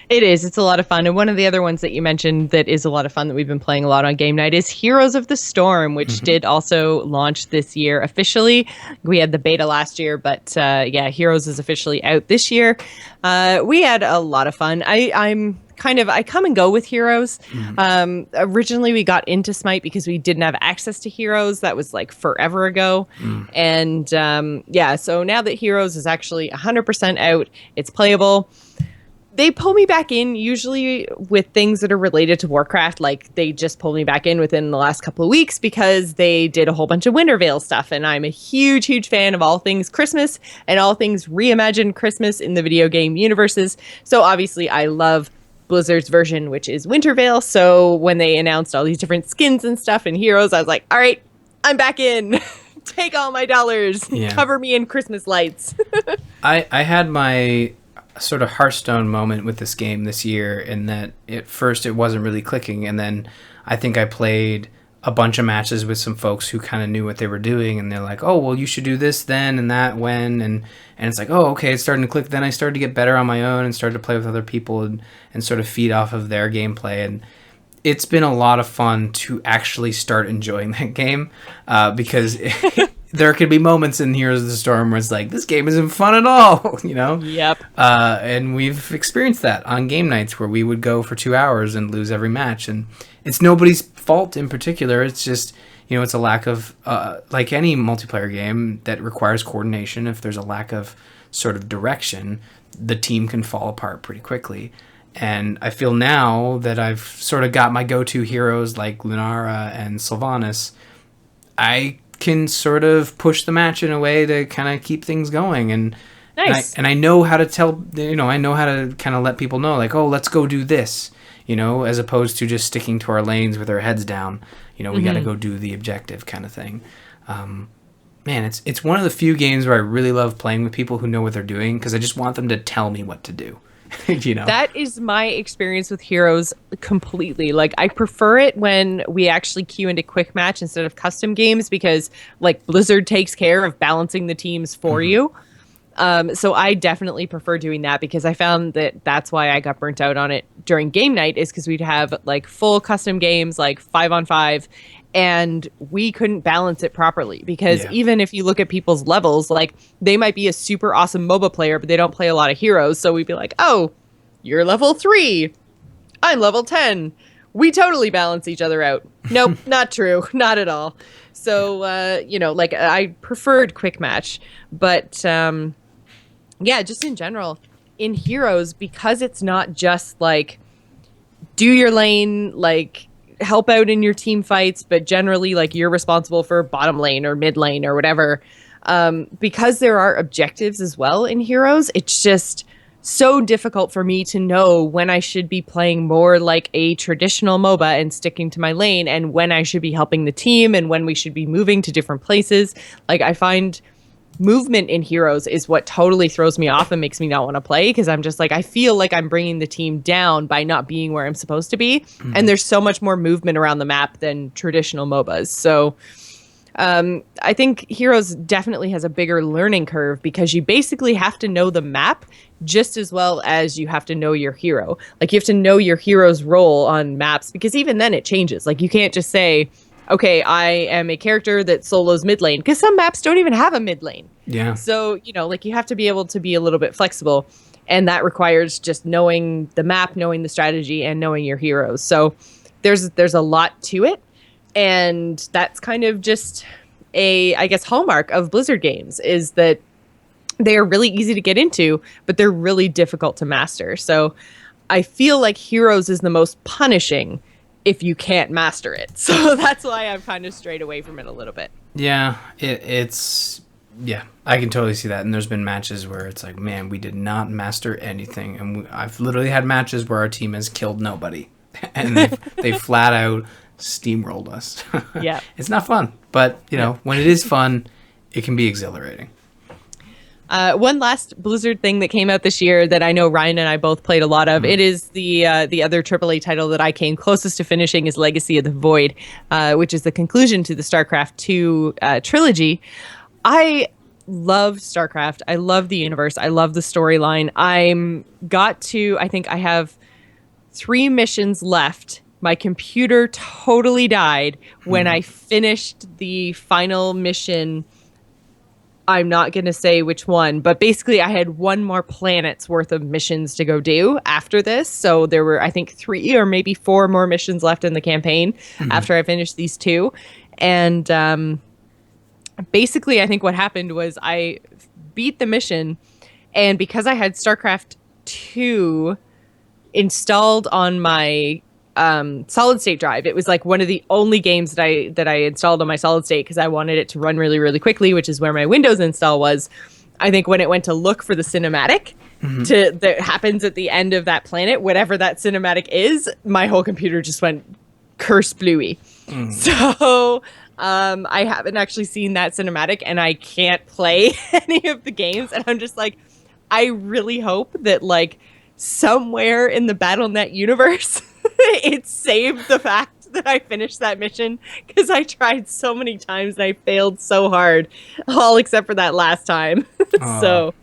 It is. It's a lot of fun. And one of the other ones that you mentioned that is a lot of fun that we've been playing a lot on game night is Heroes of the Storm, which did also launch this year officially. We had the beta last year, but yeah, Heroes is officially out this year. We had a lot of fun. I come and go with Heroes. Originally, we got into Smite because we didn't have access to Heroes. That was like forever ago. And yeah, so now that Heroes is actually 100% out, it's playable. They pull me back in usually with things that are related to Warcraft. Like they just pulled me back in within the last couple of weeks because they did a whole bunch of Wintervale stuff. And I'm a huge, huge fan of all things Christmas and all things reimagined Christmas in the video game universes. So obviously I love Blizzard's version, which is Wintervale. So when they announced all these different skins and stuff and heroes, I was like, all right, I'm back in. Take all my dollars. Yeah. Cover me in Christmas lights. I had my sort of Hearthstone moment with this game this year, in that at first it wasn't really clicking, and then I think I played a bunch of matches with some folks who kind of knew what they were doing, and they're like, oh, well, you should do this then and that when, and it's like, oh, okay, it's starting to click. Then I started to get better on my own and started to play with other people and sort of feed off of their gameplay, and it's been a lot of fun to actually start enjoying that game, because there could be moments in Heroes of the Storm where it's like, this game isn't fun at all, Yep. And we've experienced that on game nights where we would go for 2 hours and lose every match. And it's nobody's fault in particular. It's just, it's a lack of, like any multiplayer game that requires coordination. If there's a lack of sort of direction, the team can fall apart pretty quickly. And I feel now that I've sort of got my go-to heroes like Lunara and Sylvanas, I can sort of push the match in a way to kind of keep things going. And nice. And I know how to tell, I know how to kind of let people know, like, oh, let's go do this, as opposed to just sticking to our lanes with our heads down. We got to go do the objective kind of thing. Man, it's one of the few games where I really love playing with people who know what they're doing, because I just want them to tell me what to do. That is my experience with Heroes completely. Like, I prefer it when we actually queue into quick match instead of custom games, because like Blizzard takes care of balancing the teams for you. So I definitely prefer doing that, because I found that that's why I got burnt out on it during game night, is because we'd have like full custom games, like 5-on-5, and we couldn't balance it properly, because even if you look at people's levels, like they might be a super awesome MOBA player, but they don't play a lot of heroes. So we'd be like, oh, you're level 3. I'm level 10. We totally balance each other out. Nope, not true. Not at all. So, like I preferred quick match, but yeah, just in general, in Heroes, because it's not just like do your lane, like help out in your team fights, but generally like you're responsible for bottom lane or mid lane or whatever. Because there are objectives as well in Heroes, it's just so difficult for me to know when I should be playing more like a traditional MOBA and sticking to my lane, and when I should be helping the team, and when we should be moving to different places. Like I find movement in Heroes is what totally throws me off and makes me not want to play, because I'm just like, I feel like I'm bringing the team down by not being where I'm supposed to be. And there's so much more movement around the map than traditional MOBAs. So I think Heroes definitely has a bigger learning curve, because you basically have to know the map just as well as you have to know your hero. Like you have to know your hero's role on maps, because even then it changes. Like you can't just say, okay, I am a character that solos mid lane, because some maps don't even have a mid lane. Yeah. So, like you have to be able to be a little bit flexible, and that requires just knowing the map, knowing the strategy, and knowing your heroes. So there's a lot to it. And that's kind of just I guess, hallmark of Blizzard games, is that they are really easy to get into, but they're really difficult to master. So I feel like Heroes is the most punishing if you can't master it. So that's why I've kind of strayed away from it a little bit. Yeah, it's I can totally see that. And there's been matches where it's like, man, we did not master anything, and I've literally had matches where our team has killed nobody, and they flat out steamrolled us. Yeah, it's not fun, but when it is fun, it can be exhilarating. One last Blizzard thing that came out this year that I know Ryan and I both played a lot of. It is the other AAA title that I came closest to finishing, is Legacy of the Void, which is the conclusion to the StarCraft 2 trilogy. I love StarCraft. I love the universe. I love the storyline. I think I have 3 missions left. My computer totally died when I finished the final mission. I'm not going to say which one, but basically I had 1 more planet's worth of missions to go do after this. So there were, I think, 3 or maybe 4 more missions left in the campaign after I finished these 2. And basically, I think what happened was I beat the mission, and because I had StarCraft 2 installed on my solid state drive, it was like one of the only games that I installed on my solid state, because I wanted it to run really, really quickly, which is where my Windows install was. I think when it went to look for the cinematic that happens at the end of that planet, whatever that cinematic is, my whole computer just went curse bluey. So I haven't actually seen that cinematic, and I can't play any of the games, and I'm just like, I really hope that like somewhere in the BattleNet universe it saved the fact that I finished that mission, because I tried so many times and I failed so hard, all except for that last time. So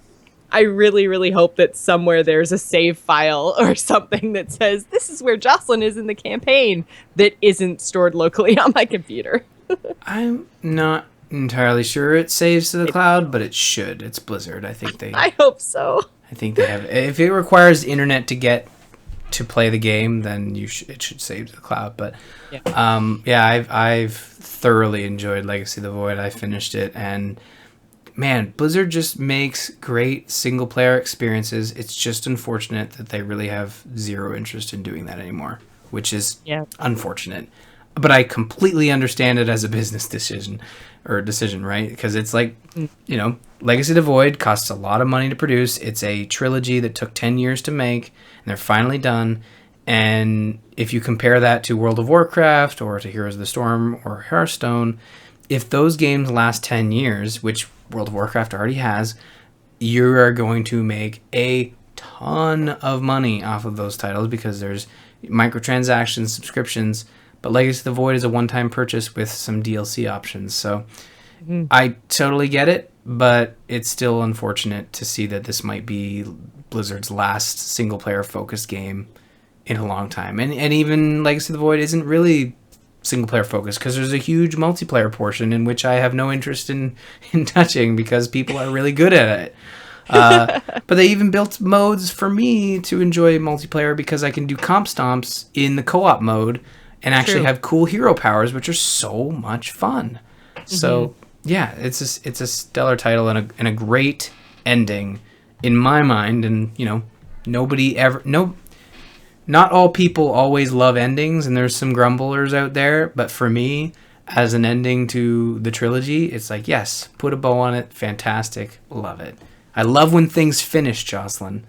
I really, really hope that somewhere there's a save file or something that says this is where Jocelyn is in the campaign, that isn't stored locally on my computer. I'm not entirely sure it saves to the cloud, but it should. It's Blizzard. I hope so. I think they have. If it requires internet to get to play the game, then it should save to the cloud. But I've thoroughly enjoyed Legacy of the Void. I finished it, and man, Blizzard just makes great single player experiences. It's just unfortunate that they really have zero interest in doing that anymore, which is unfortunate. But I completely understand it as a business decision, right? Because it's like, Legacy of the Void costs a lot of money to produce. It's a trilogy that took 10 years to make, and they're finally done. And if you compare that to World of Warcraft or to Heroes of the Storm or Hearthstone, if those games last 10 years, which World of Warcraft already has, you are going to make a ton of money off of those titles, because there's microtransactions, subscriptions. But Legacy of the Void is a one-time purchase with some DLC options. So I totally get it, but it's still unfortunate to see that this might be Blizzard's last single-player focused game in a long time. And even Legacy of the Void isn't really single-player focused, because there's a huge multiplayer portion in which I have no interest in touching, because people are really good at it. But they even built modes for me to enjoy multiplayer, because I can do comp stomps in the co-op mode. and actually True. have cool hero powers, which are so much fun. So yeah, it's a stellar title and a great ending in my mind. And not all people always love endings, and there's some grumblers out there. But for me, as an ending to the trilogy, it's like, yes, put a bow on it, fantastic, love it. I love when things finish, Jocelyn.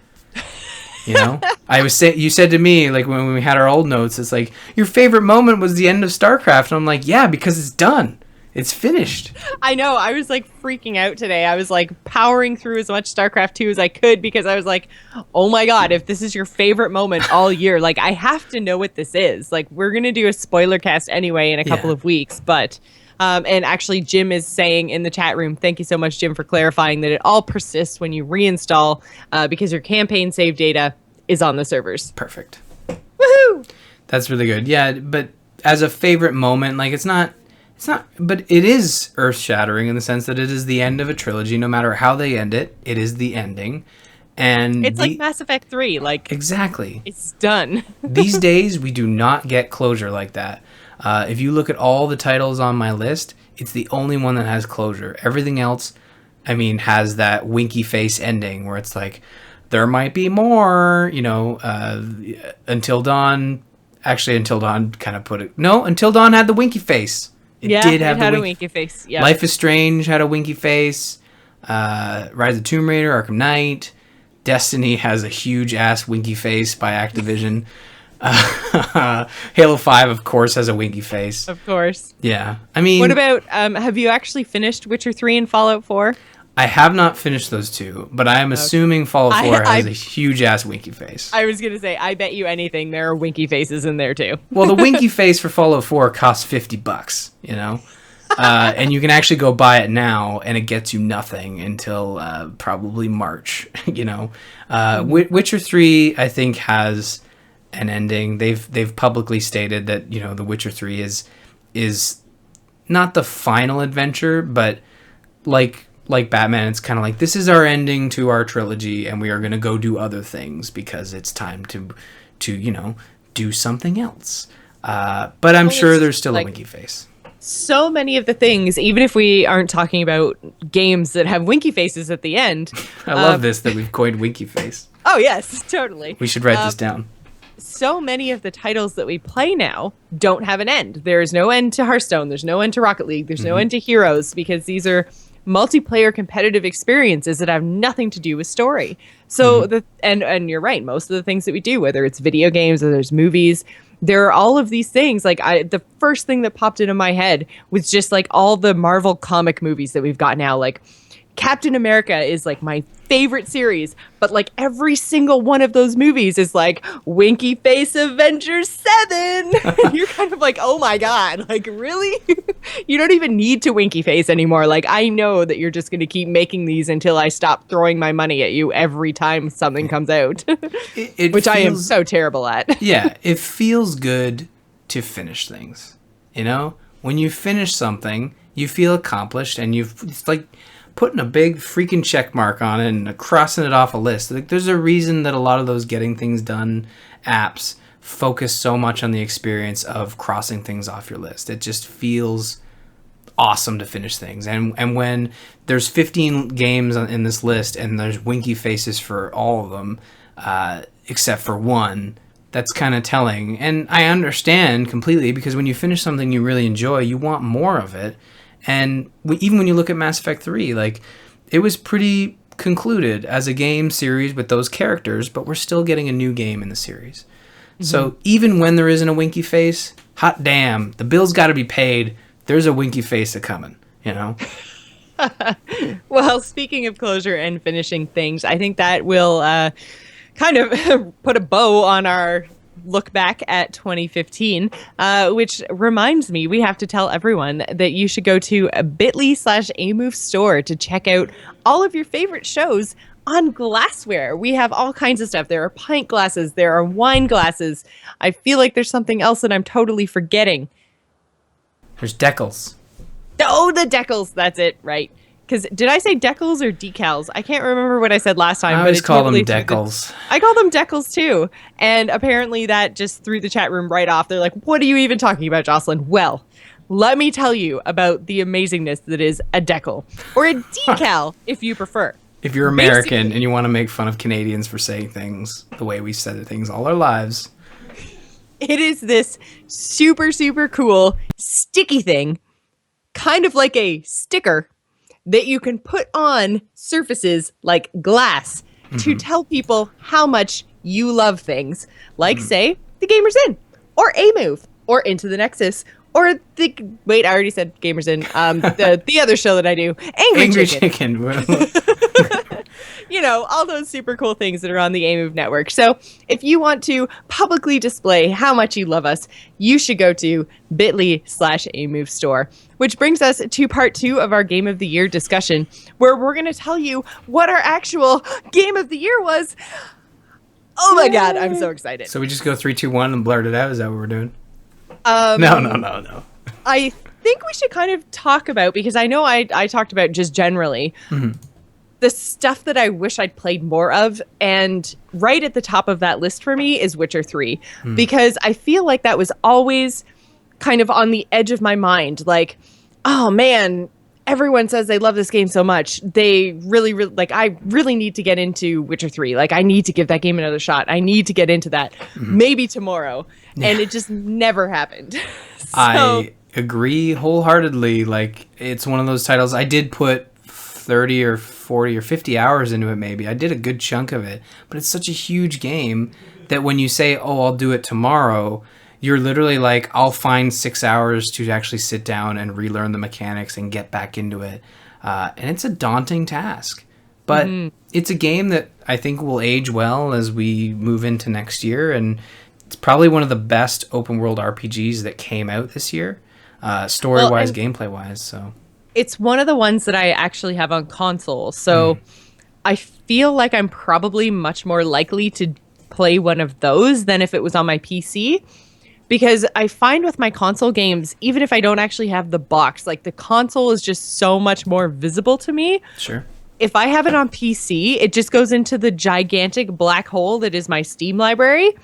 You said to me, like, when we had our old notes, it's like, your favorite moment was the end of StarCraft. And I'm like, yeah, because it's done. It's finished. I know. I was like freaking out today. I was like powering through as much StarCraft 2 as I could because I was like, oh my God, if this is your favorite moment all year, like I have to know what this is. Like we're going to do a spoiler cast anyway in a couple of weeks. But, and actually Jim is saying in the chat room, thank you so much, Jim, for clarifying that it all persists when you reinstall because your campaign save data is on the servers. Perfect. Woohoo! That's really good. Yeah, but as a favorite moment, like it's not, but it is earth-shattering in the sense that it is the end of a trilogy. No matter how they end it, it is the ending. And it's like Mass Effect 3. Like exactly. It's done. These days, we do not get closure like that. If you look at all the titles on my list, it's the only one that has closure. Everything else, I mean, has that winky face ending where it's like, there might be more, Until Dawn. Actually, Until Dawn kind of put it. No, Until Dawn had the winky face. It had a winky face. Yeah. Life is Strange had a winky face. Rise of Tomb Raider, Arkham Knight. Destiny has a huge ass winky face by Activision. Halo 5, of course, has a winky face. Of course. Yeah. I mean, what about, have you actually finished Witcher 3 and Fallout 4? I have not finished those two, but I am assuming Fallout 4 has a huge ass winky face. I was going to say, I bet you anything there are winky faces in there too. Well, the winky face for Fallout 4 costs $50, and you can actually go buy it now, and it gets you nothing until probably March, Witcher 3, I think, has an ending. They've publicly stated that, The Witcher 3 is not the final adventure, but like Batman, it's kind of like, this is our ending to our trilogy, and we are going to go do other things because it's time to do something else. But I'm sure there's still a winky face. So many of the things, even if we aren't talking about games that have winky faces at the end. I love this, that we've coined winky face. Oh, yes, totally. We should write this down. So many of the titles that we play now don't have an end. There is no end to Hearthstone. There's no end to Rocket League. There's no end to Heroes, because these are multiplayer competitive experiences that have nothing to do with story. So and you're right, most of the things that we do, whether it's video games or there's movies, there are all of these things. Like the first thing that popped into my head was just like all the Marvel comic movies that we've got now. Like Captain America is like my favorite series, but like every single one of those movies is like winky face Avengers 7. You're kind of like, oh my God, like really? You don't even need to winky face anymore. Like I know that you're just going to keep making these until I stop throwing my money at you every time something comes out, which I am so terrible at. Yeah, it feels good to finish things. When you finish something, you feel accomplished, and it's like putting a big freaking check mark on it and crossing it off a list. Like, there's a reason that a lot of those getting things done apps focus so much on the experience of crossing things off your list. It just feels awesome to finish things. And when there's 15 games in this list and there's winky faces for all of them, except for one, that's kind of telling. And I understand completely, because when you finish something you really enjoy, you want more of it. And even when you look at Mass Effect 3, like, it was pretty concluded as a game series with those characters, but we're still getting a new game in the series. So even when there isn't a winky face, hot damn, the bill's got to be paid. There's a winky face a-coming, Well, speaking of closure and finishing things, I think that will kind of put a bow on our look back at 2015, which reminds me, we have to tell everyone that you should go to bit.ly/amove store to check out all of your favorite shows on glassware. We have all kinds of stuff. There are pint glasses, there are wine glasses. I feel like there's something else that I'm totally forgetting. There's decals. Oh, the decals. That's it. Right. because did I say decals or decals? I can't remember what I said last time. I always call them decals. I call them decals too. And apparently that just threw the chat room right off. They're like, what are you even talking about, Jocelyn? Well, let me tell you about the amazingness that is a decal, or a decal if you prefer. If you're American and you want to make fun of Canadians for saying things the way we said things all our lives. It is this super, super cool sticky thing, kind of like a sticker that you can put on surfaces like glass to tell people how much you love things. Like, say, the Gamers Inn, or A Move, or Into the Nexus, or wait, I already said Gamers Inn. The other show that I do, Angry Chicken. You know, all those super cool things that are on the A-Move network. So if you want to publicly display how much you love us, you should go to bit.ly/A-Move store, which brings us to part 2 of our Game of the Year discussion, where we're going to tell you what our actual Game of the Year was. Oh my God, I'm so excited. So we just go 3, 2, 1 and blurt it out? Is that what we're doing? No. I think we should kind of talk about, because I know I talked about just generally, the stuff that I wish I'd played more of, and right at the top of that list for me is Witcher 3, because I feel like that was always kind of on the edge of my mind. Like, oh man, everyone says they love this game so much. They really, like, I really need to get into Witcher 3. Like, I need to give that game another shot. I need to get into that maybe tomorrow. Yeah. And it just never happened. So, I agree wholeheartedly. Like, it's one of those titles. I did put 30 or 40 or 50 hours into it, maybe. I did a good chunk of it, but it's such a huge game that when you say, oh, I'll do it tomorrow, you're literally like, I'll find 6 hours to actually sit down and relearn the mechanics and get back into it. And it's a daunting task, but it's a game that I think will age well as we move into next year. And it's probably one of the best open world RPGs that came out this year, story-wise, gameplay-wise. So it's one of the ones that I actually have on console. So I feel like I'm probably much more likely to play one of those than if it was on my PC. Because I find with my console games, even if I don't actually have the box, like the console is just so much more visible to me. Sure. If I have it on PC, it just goes into the gigantic black hole that is my Steam library.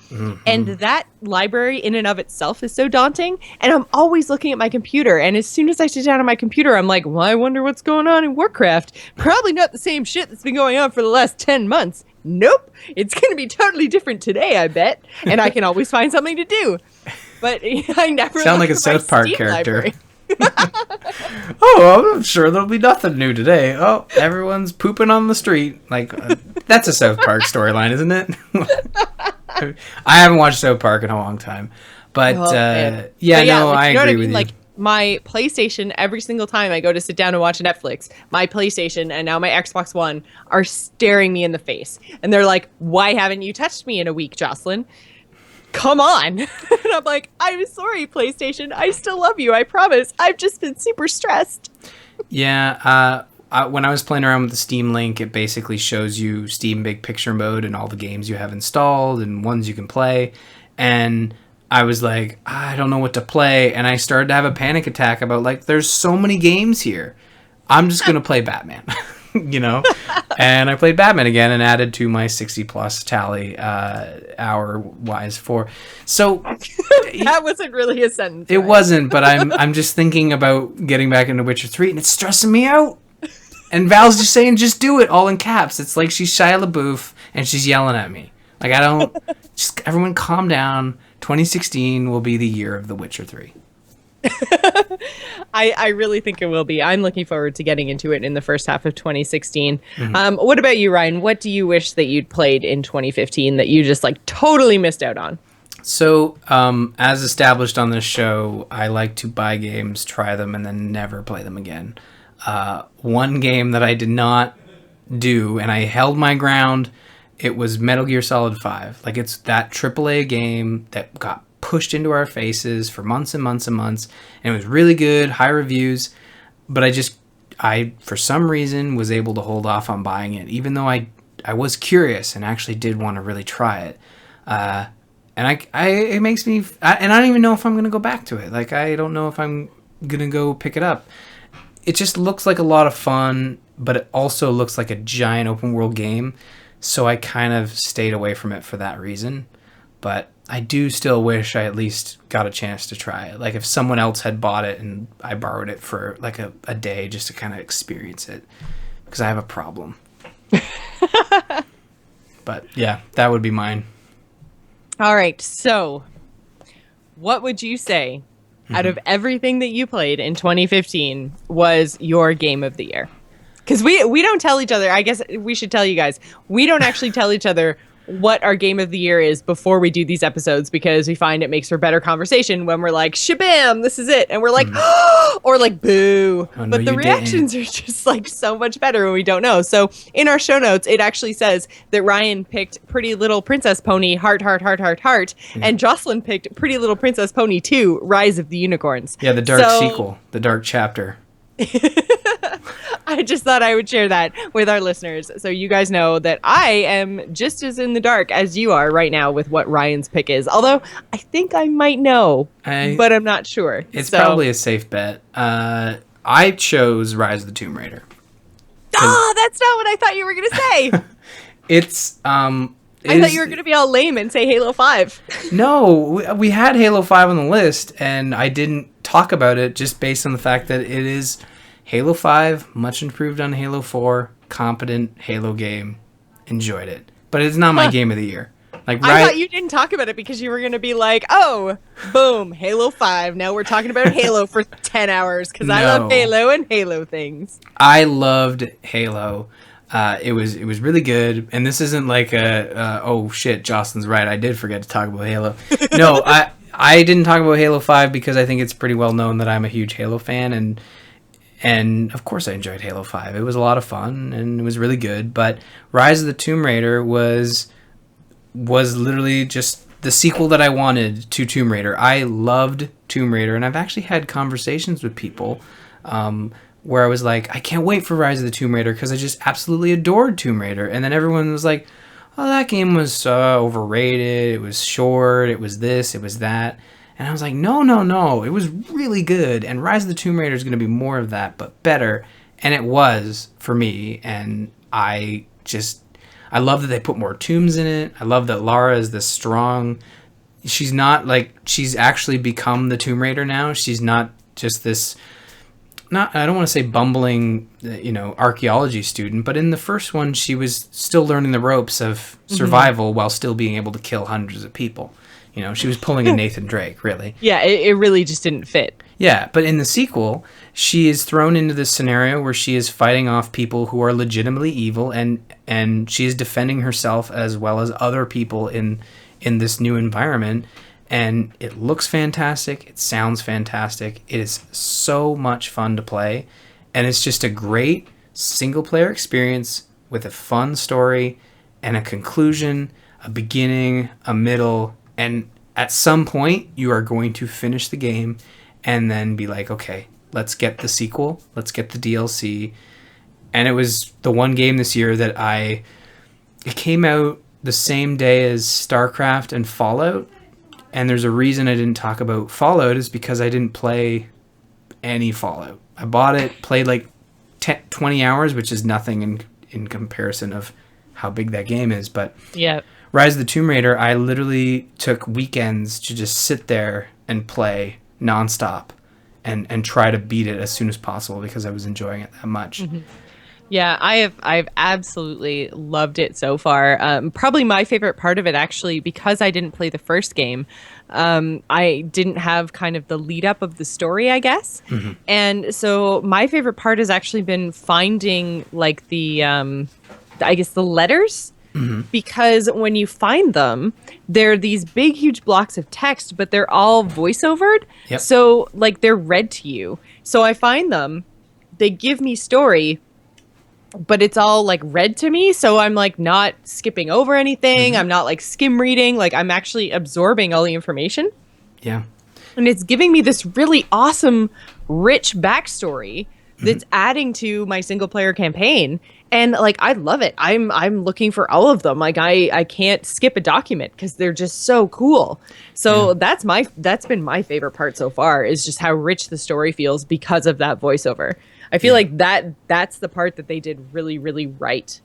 And that library in and of itself is so daunting. And I'm always looking at my computer. And as soon as I sit down on my computer, I'm like, well, I wonder what's going on in Warcraft. Probably not the same shit that's been going on for the last 10 months. Nope. It's going to be totally different today, I bet. And I can always find something to do. But I never sound like a South Park character. Oh, I'm sure there'll be nothing new today. Oh, everyone's pooping on the street. Like, that's a South Park storyline, isn't it? I haven't watched South Park in a long time. But, I agree with you. Like, my PlayStation, every single time I go to sit down and watch Netflix, my PlayStation and now my Xbox One are staring me in the face. And they're like, why haven't you touched me in a week, Jocelyn? Come on. And I'm like, I'm sorry, PlayStation. I still love you. I promise. I've just been super stressed. Yeah. When I was playing around with the Steam Link, it basically shows you Steam Big Picture mode and all the games you have installed and ones you can play. And I was like, I don't know what to play. And I started to have a panic attack about, like, there's so many games here. I'm just going to play Batman. You know, and I played Batman again and added to my 60 plus tally hour wise for. So that wasn't really a sentence. It wasn't, but I'm just thinking about getting back into Witcher 3 and it's stressing me out. And Val's just saying, just do it, all in caps. It's like she's Shia LaBeouf and she's yelling at me. Like, I don't, just everyone calm down. 2016 will be the year of The Witcher 3. I really think it will be. I'm looking forward to getting into it in the first half of 2016. What about you, Ryan? What do you wish that you'd played in 2015 that you just like totally missed out on? So, as established on this show, I like to buy games, try them, and then never play them again. One game that I did not do, and I held my ground, it was Metal Gear Solid 5. Like, it's that AAA game that got pushed into our faces for months and months and months, and it was really good, high reviews, but I for some reason was able to hold off on buying it, even though I was curious and actually did want to really try it. And it makes me, and I don't even know if I'm going to go back to it. Like, I don't know if I'm going to go pick it up. it just looks like a lot of fun, but it also looks like a giant open world game. So I kind of stayed away from it for that reason. But I do still wish I at least got a chance to try it. Like if someone else had bought it and I borrowed it for like a day just to kind of experience it. Because I have a problem. But yeah, that would be mine. All right. So what would you say out of everything that you played in 2015 was your game of the year? Because we don't tell each other. I guess we should tell you guys. We don't actually tell each other what our game of the year is before we do these episodes, because we find it makes for better conversation when we're like, shabam, this is it. And we're like, or like, boo. Oh, no, but the reactions are just like so much better when we don't know. So in our show notes, it actually says that Ryan picked Pretty Little Princess Pony, heart, heart, heart, heart, heart. And Jocelyn picked Pretty Little Princess Pony 2, Rise of the Unicorns. Yeah, the dark sequel, the dark chapter. I just thought I would share that with our listeners so you guys know that I am just as in the dark as you are right now with what Ryan's pick is. Although I think I might know, but I'm not sure. It's probably a safe bet. I chose Rise of the Tomb Raider. Oh, that's not what I thought you were going to say. It's I thought you were going to be all lame and say Halo 5. No, we had Halo 5 on the list, and I didn't talk about it just based on the fact that it is Halo 5, much improved on Halo 4, competent Halo game. Enjoyed it. But it's not my game of the year. Like, I thought you didn't talk about it because you were going to be like, oh, boom, Halo 5. Now we're talking about Halo for 10 hours because I love Halo and Halo things. I loved Halo. It was really good, and this isn't like oh shit, Jocelyn's right, I did forget to talk about Halo. No, I didn't talk about Halo 5 because I think it's pretty well known that I'm a huge Halo fan, and of course I enjoyed Halo 5. It was a lot of fun, and it was really good, but Rise of the Tomb Raider was literally just the sequel that I wanted to Tomb Raider. I loved Tomb Raider, and I've actually had conversations with people where I was like, I can't wait for Rise of the Tomb Raider because I just absolutely adored Tomb Raider. And then everyone was like, oh, that game was overrated. It was short. It was this. It was that. And I was like, no. It was really good. And Rise of the Tomb Raider is going to be more of that, but better. And it was for me. And I love that they put more tombs in it. I love that Lara is this strong. She's not like, she's actually become the Tomb Raider now. She's not just this... I don't want to say bumbling, archaeology student, but in the first one, she was still learning the ropes of survival while still being able to kill hundreds of people. She was pulling a Nathan Drake, really. Yeah, it really just didn't fit. Yeah, but in the sequel, she is thrown into this scenario where she is fighting off people who are legitimately evil, and she is defending herself as well as other people in this new environment. And it looks fantastic. It sounds fantastic. It is so much fun to play. And it's just a great single-player experience with a fun story and a conclusion, a beginning, a middle. And at some point, you are going to finish the game and then be like, okay, let's get the sequel. Let's get the DLC. And it was the one game this year that it came out the same day as StarCraft and Fallout. And there's a reason I didn't talk about Fallout is because I didn't play any Fallout. I bought it, played like 20 hours, which is nothing in comparison of how big that game is. But yeah, Rise of the Tomb Raider, I literally took weekends to just sit there and play nonstop and try to beat it as soon as possible because I was enjoying it that much. Mm-hmm. Yeah, I've absolutely loved it so far. Probably my favorite part of it, actually, because I didn't play the first game, I didn't have kind of the lead up of the story, I guess. Mm-hmm. And so my favorite part has actually been finding like the letters. Mm-hmm. Because when you find them, they're these big, huge blocks of text, but they're all voiceovered. Yep. So like they're read to you. So I find them, they give me story, but it's all like read to me. So I'm like not skipping over anything. Mm-hmm. I'm not like skim reading. Like I'm actually absorbing all the information. Yeah. And it's giving me this really awesome, rich backstory that's adding to my single player campaign. And like, I love it. I'm looking for all of them. Like I can't skip a document because they're just so cool. So that's been my favorite part so far is just how rich the story feels because of that voiceover. I feel like that's the part that they did really, really right.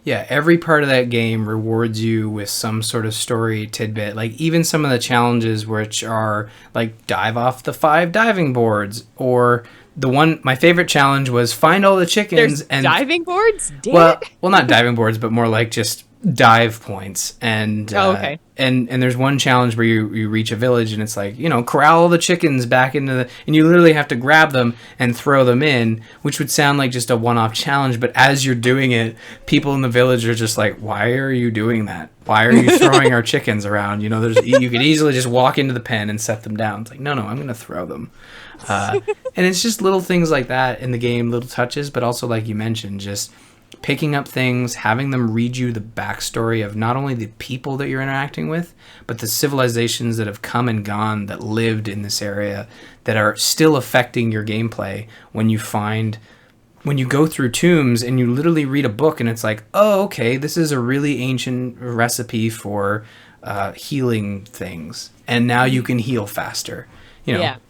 Yeah, every part of that game rewards you with some sort of story tidbit. Like even some of the challenges, which are like dive off the 5 diving boards, or the one my favorite challenge was find all the chickens. There's diving boards. Damn Well, it. well, not diving boards, but more like just dive points. And Okay. and there's one challenge where you reach a village and it's like, corral all the chickens back into the, and you literally have to grab them and throw them in, which would sound like just a one-off challenge, but as you're doing it, people in the village are just like, why are you doing that? Why are you throwing our chickens around? You could easily just walk into the pen and set them down. It's like, no, I'm going to throw them. And it's just little things like that in the game, little touches, but also like you mentioned, just picking up things, having them read you the backstory of not only the people that you're interacting with, but the civilizations that have come and gone that lived in this area that are still affecting your gameplay when you go through tombs and you literally read a book and it's like, oh, okay, this is a really ancient recipe for healing things. And now you can heal faster.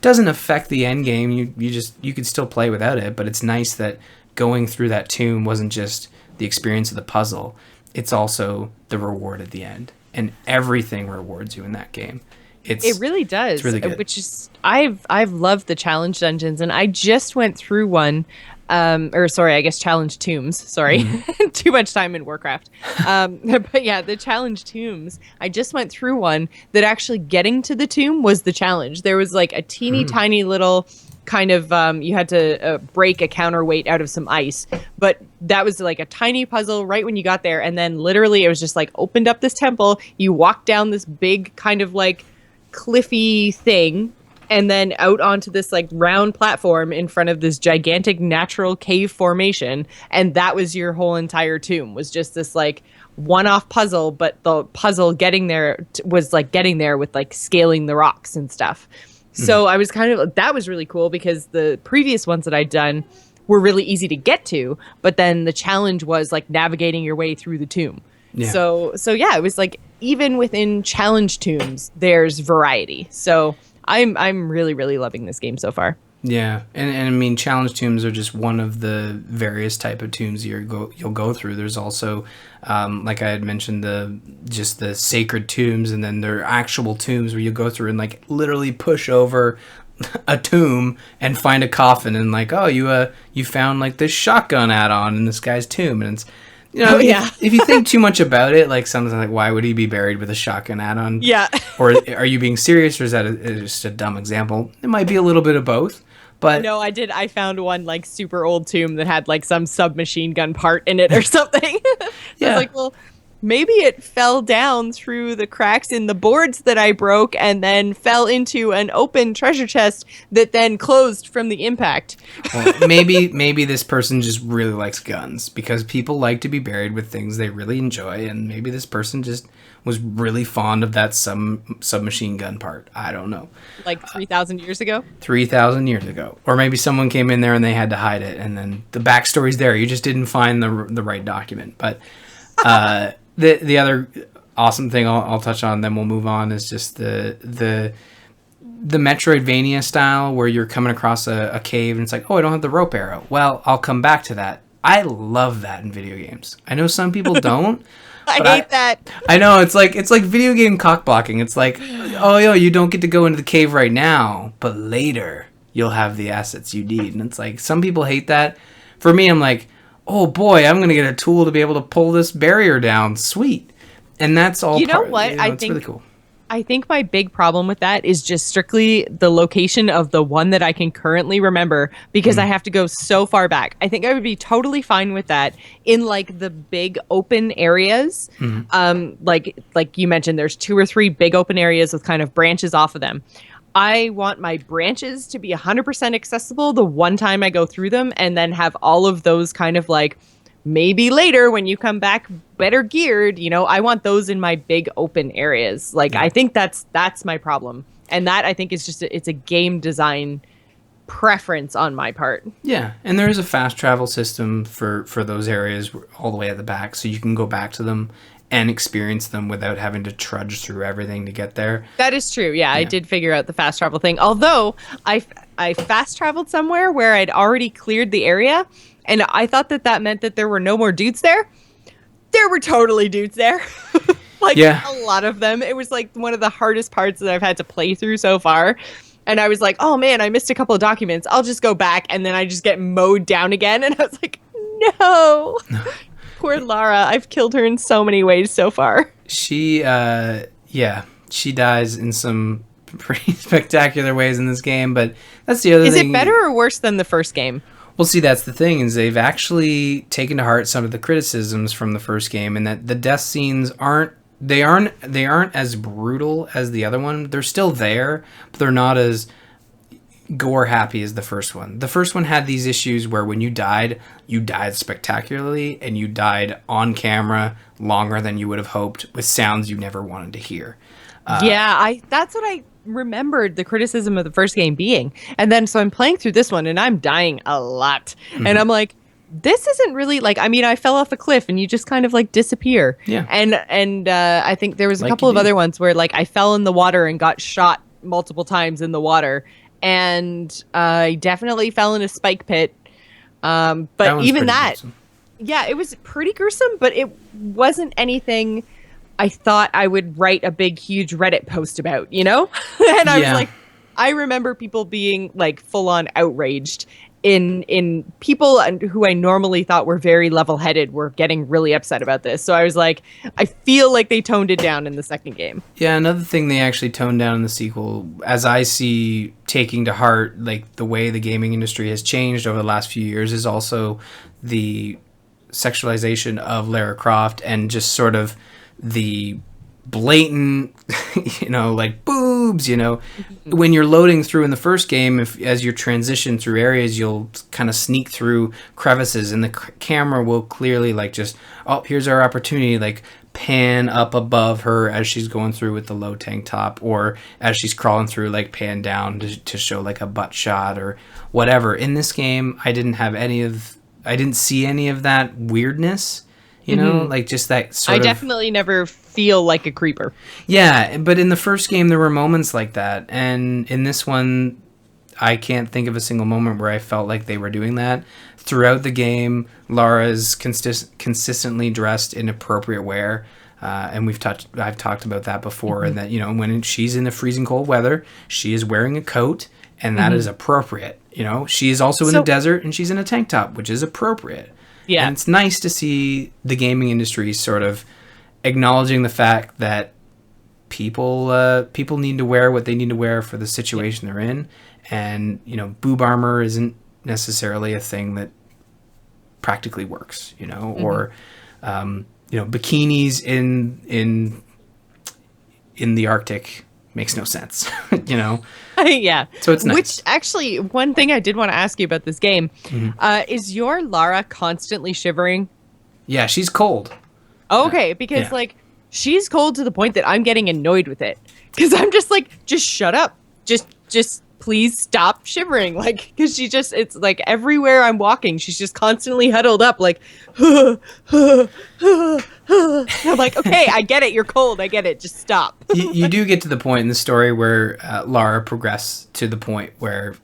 Doesn't affect the end game. You could still play without it, but it's nice that going through that tomb wasn't just the experience of the puzzle. It's also the reward at the end. And everything rewards you in that game. It really does. It's really good. Which is I've loved the challenge dungeons, and I just went through one. Challenge tombs. Sorry, too much time in Warcraft. But yeah, the challenge tombs. I just went through one that actually getting to the tomb was the challenge. There was like a teeny tiny little kind of you had to break a counterweight out of some ice, but that was like a tiny puzzle right when you got there, and then literally it was just like opened up this temple. You walked down this big kind of like cliffy thing, and then out onto this like round platform in front of this gigantic natural cave formation. And that was your whole entire tomb, was just this like one-off puzzle. But the puzzle getting there was like getting there with like scaling the rocks and stuff. So I was that was really cool because the previous ones that I'd done were really easy to get to, but then the challenge was like navigating your way through the tomb. Yeah. So yeah, it was like even within challenge tombs, there's variety. So I'm really, really loving this game so far. Yeah, and I mean, challenge tombs are just one of the various type of tombs you'll go through. There's also, like I had mentioned, the sacred tombs, and then there are actual tombs where you go through and like literally push over a tomb and find a coffin, and like, oh, you found like this shotgun add-on in this guy's tomb, and it's. If you think too much about it, like something like, why would he be buried with a shotgun add-on? Yeah. Or are you being serious, or is that just a dumb example? It might be a little bit of both. But no, I found one like super old tomb that had like some submachine gun part in it or something. Yeah. I was like, well, maybe it fell down through the cracks in the boards that I broke and then fell into an open treasure chest that then closed from the impact. Well, maybe this person just really likes guns, because people like to be buried with things they really enjoy, and maybe this person just was really fond of that submachine gun part. I don't know. Like 3,000 years ago? 3,000 years ago. Or maybe someone came in there and they had to hide it, and then the backstory's there. You just didn't find the right document. But the other awesome thing I'll touch on, then we'll move on, is just the Metroidvania style, where you're coming across a cave and it's like, oh, I don't have the rope arrow. Well, I'll come back to that. I love that in video games. I know some people don't. I hate that. I know, it's like video game cock blocking. It's like, oh, you don't get to go into the cave right now, but later you'll have the assets you need. And it's like, some people hate that. For me, I'm like, oh boy, I'm gonna get a tool to be able to pull this barrier down. Sweet. And that's all. You know what? I think really cool. I think my big problem with that is just strictly the location of the one that I can currently remember, because I have to go so far back. I think I would be totally fine with that in like the big open areas. Like you mentioned, there's 2 or 3 big open areas with kind of branches off of them. I want my branches to be 100% accessible the one time I go through them, and then have all of those kind of like, maybe later when you come back better geared, I want those in my big open areas. Like, I think that's my problem. And that, I think, is just it's a game design preference on my part. Yeah, and there is a fast travel system for those areas all the way at the back, so you can go back to them Yeah. and experience them without having to trudge through everything to get there. That is true. Yeah, I did figure out the fast travel thing. Although I fast traveled somewhere where I'd already cleared the area, and I thought that that meant that there were no more dudes there. There were totally dudes there. Like a lot of them. It was like one of the hardest parts that I've had to play through so far. And I was like, oh man, I missed a couple of documents. I'll just go back. And then I just get mowed down again. And I was like, no. Poor Lara. I've killed her in so many ways so far. She dies in some pretty spectacular ways in this game. But that's the other thing. Is it better or worse than the first game? Well, see, that's the thing, is they've actually taken to heart some of the criticisms from the first game, and that the death scenes aren't as brutal as the other one. They're still there, but they're not as gore happy as the first one. The first one had these issues where when you died spectacularly, and you died on camera longer than you would have hoped, with sounds you never wanted to hear. That's what I remembered the criticism of the first game being. And then so I'm playing through this one and I'm dying a lot. Mm-hmm. And I'm like, this isn't really like, I mean, I fell off a cliff and you just kind of like disappear. Yeah. And I think there was a couple of other ones where like I fell in the water and got shot multiple times in the water. And I definitely fell in a spike pit. But even that, gruesome. Yeah, it was pretty gruesome, but it wasn't anything I thought I would write a big, huge Reddit post about, you know? And I was like, I remember people being like full on outraged in people who I normally thought were very level headed were getting really upset about this. So I was like, I feel like they toned it down in the second game. Yeah, another thing they actually toned down in the sequel, as I see taking to heart like the way the gaming industry has changed over the last few years, is also the sexualization of Lara Croft and just sort of the blatant, like boobs, when you're loading through in the first game, as you transition through areas, you'll kind of sneak through crevices and the camera will clearly like just, oh, here's our opportunity, like pan up above her as she's going through with the low tank top, or as she's crawling through, like pan down to show like a butt shot or whatever. In this game, I didn't see any of that weirdness. Like just that sort of... I definitely never feel like a creeper. Yeah, but in the first game, there were moments like that. And in this one, I can't think of a single moment where I felt like they were doing that. Throughout the game, Lara's consistently dressed in appropriate wear. And I've talked about that before. Mm-hmm. And that, when she's in the freezing cold weather, she is wearing a coat, and that is appropriate. She is also in the desert, and she's in a tank top, which is appropriate. Yeah. And it's nice to see the gaming industry sort of acknowledging the fact that people need to wear what they need to wear for the situation they're in. And, boob armor isn't necessarily a thing that practically works, or, bikinis in the Arctic makes no sense, Yeah. So it's nice. Which actually, one thing I did want to ask you about this game, is your Lara constantly shivering? Yeah, she's cold. Okay, because like she's cold to the point that I'm getting annoyed with it. Because I'm just like, just shut up. Just please stop shivering. Like, because it's like everywhere I'm walking, she's just constantly huddled up like, I'm like, okay, I get it. You're cold. I get it. Just stop. You do get to the point in the story where Lara progressed to the point where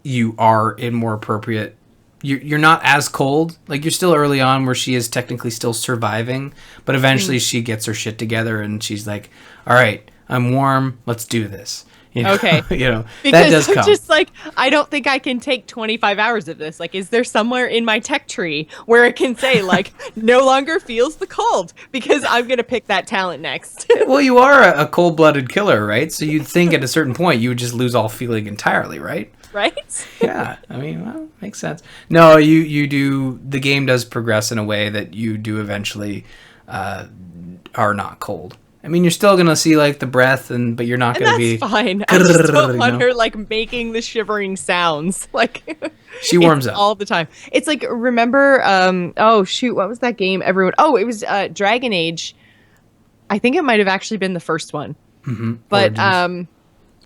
you are in more appropriate. You're not as cold. Like, you're still early on where she is technically still surviving, but eventually she gets her shit together and she's like, all right, I'm warm. Let's do this. Okay. Because that does come. Just like, I don't think I can take 25 hours of this. Like, is there somewhere in my tech tree where it can say, like, no longer feels the cold? Because I'm going to pick that talent next. Well, you are a cold-blooded killer, right? So you'd think at a certain point you would just lose all feeling entirely, right? Right? Yeah. I mean, well, makes sense. No, you do. The game does progress in a way that you do eventually are not cold. I mean, you're still going to see, like, the breath, but you're not going to be... That's fine. I just don't want her, like, making the shivering sounds. Like, she warms up. All the time. It's like, remember, what was that game everyone... Oh, it was Dragon Age. I think it might have actually been the first one. Mm-hmm. But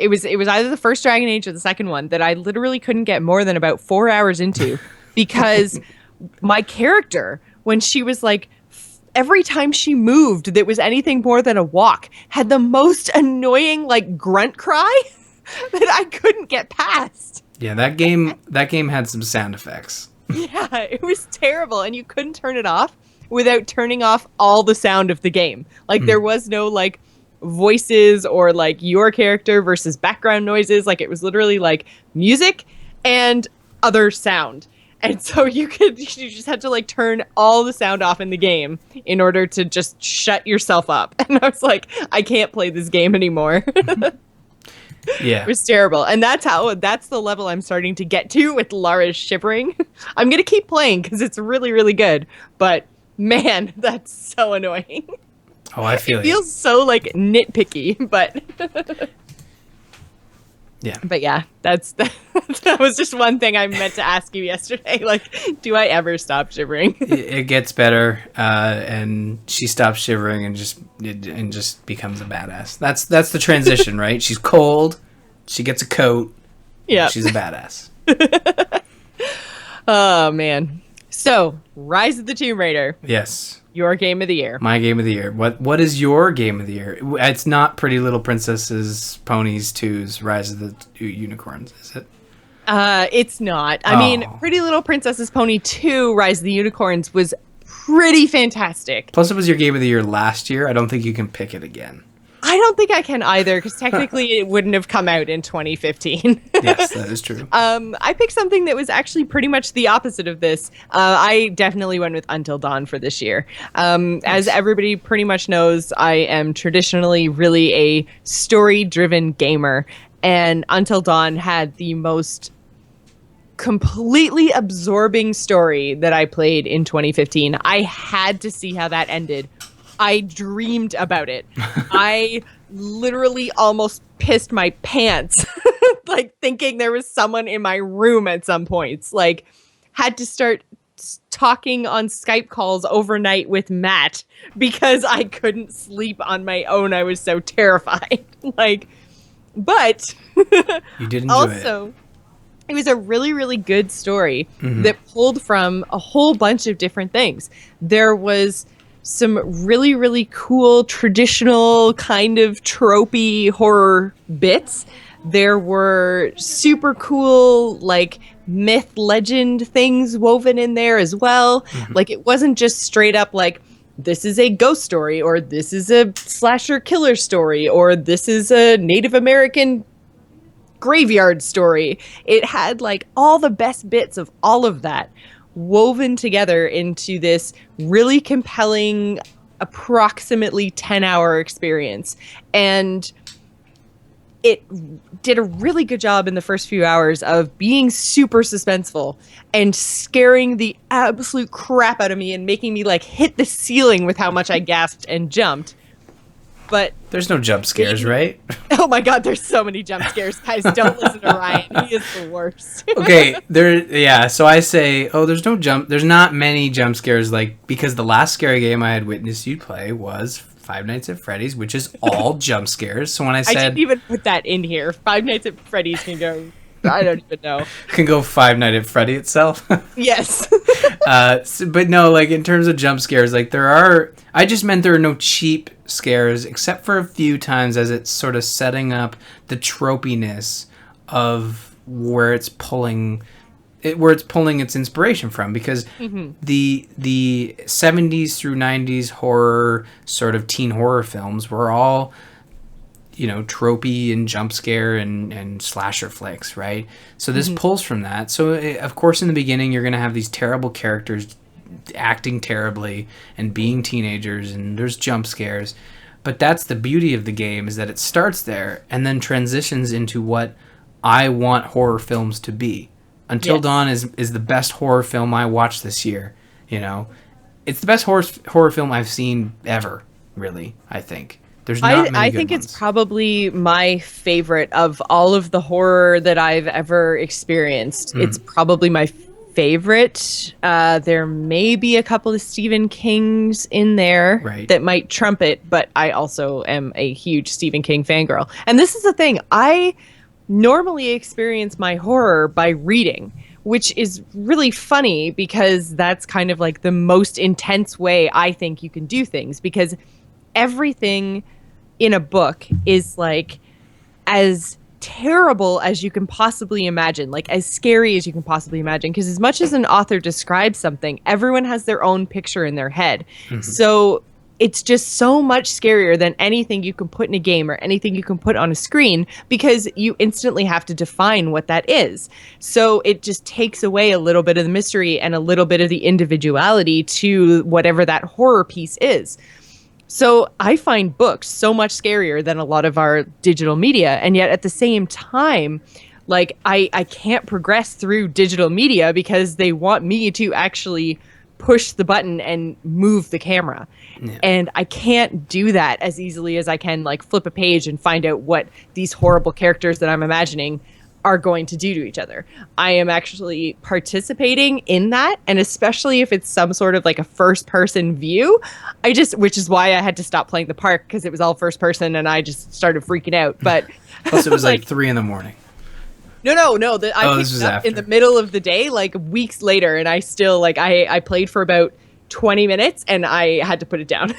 it was either the first Dragon Age or the second one that I literally couldn't get more than about 4 hours into because my character, when she was, like, every time she moved that was anything more than a walk, had the most annoying like grunt cry that I couldn't get past. Yeah, that game had some sound effects. Yeah, it was terrible, and you couldn't turn it off without turning off all the sound of the game. Like there was no like voices or like your character versus background noises. Like it was literally like music and other sound. And so you just had to like turn all the sound off in the game in order to just shut yourself up. And I was like, I can't play this game anymore. Yeah. It was terrible. And that's the level I'm starting to get to with Lara's shivering. I'm going to keep playing because it's really, really good. But man, that's so annoying. Oh, I feel it feels so like nitpicky, but yeah. But yeah, that was just one thing I meant to ask you yesterday. Like, do I ever stop shivering? It gets better, and she stops shivering and just becomes a badass. That's the transition, right? She's cold, she gets a coat, yeah, she's a badass. Oh man. So, Rise of the Tomb Raider. Yes. Your game of the year. My game of the year. What is your game of the year? It's not Pretty Little Princesses, Ponies 2's Rise of the Unicorns, is it? It's not. I mean, Pretty Little Princesses Pony 2 Rise of the Unicorns was pretty fantastic. Plus, it was your game of the year last year. I don't think you can pick it again. I don't think I can either, because technically it wouldn't have come out in 2015. Yes, that is true. I picked something that was actually pretty much the opposite of this. I definitely went with Until Dawn for this year. Nice. As everybody pretty much knows, I am traditionally really a story-driven gamer, and Until Dawn had the most completely absorbing story that I played in 2015. I had to see how that ended. I dreamed about it. I literally almost pissed my pants, like thinking there was someone in my room at some points. Like, had to start talking on Skype calls overnight with Matt because I couldn't sleep on my own. I was so terrified. But you did enjoy also, it was a really, really good story that pulled from a whole bunch of different things. There was some really, really cool, traditional, kind of tropey horror bits. There were super cool, like, myth, legend things woven in there as well. Like, it wasn't just straight up like, this is a ghost story, or this is a slasher killer story, or this is a Native American graveyard story. It had, like, all the best bits of all of that woven together into this really compelling, approximately 10-hour experience. And it did a really good job in the first few hours of being super suspenseful and scaring the absolute crap out of me and making me like hit the ceiling with how much I gasped and jumped. But there's no jump scares, right? Oh my god, there's so many jump scares. Guys, don't listen to Ryan. He is the worst. Okay, so I say, there's not many jump scares, like, because the last scary game I had witnessed you play was Five Nights at Freddy's, which is all jump scares. So when I didn't even put that in here. Five Nights at Freddy's can go, I don't even know. Can go Five Nights at Freddy itself. Yes. But no, like, in terms of jump scares, like, I just meant there are no cheap scares, except for a few times as it's sort of setting up the tropiness of where it's pulling its inspiration from, because the 70s through 90s horror, sort of teen horror films were all, tropey and jump scare and slasher flicks, right? So this pulls from that. So of course in the beginning you're going to have these terrible characters acting terribly and being teenagers, and there's jump scares. But that's the beauty of the game, is that it starts there and then transitions into what I want horror films to be. Until Dawn is the best horror film I watched this year. It's the best horror film I've seen ever, really, I think. There's not many I good think ones. It's probably my favorite of all of the horror that I've ever experienced. It's probably my favorite. There may be a couple of Stephen King's in there that might trump it, but I also am a huge Stephen King fangirl. And this is the thing. I normally experience my horror by reading, which is really funny because that's kind of like the most intense way I think you can do things, because everything in a book is like as terrible as you can possibly imagine, like as scary as you can possibly imagine. Because as much as an author describes something, everyone has their own picture in their head. So it's just so much scarier than anything you can put in a game or anything you can put on a screen, because you instantly have to define what that is. So it just takes away a little bit of the mystery and a little bit of the individuality to whatever that horror piece is. So I find books so much scarier than a lot of our digital media. And yet at the same time, like I can't progress through digital media because they want me to actually push the button and move the camera. Yeah. And I can't do that as easily as I can like flip a page and find out what these horrible characters that I'm imagining are going to do to each other. I am actually participating in that, and especially if it's some sort of like a first person view, which is why I had to stop playing the park, because it was all first person and I just started freaking out. But plus it was like 3 a.m. No. I picked it up in the middle of the day, like weeks later, and I still like I played for about 20 minutes and I had to put it down.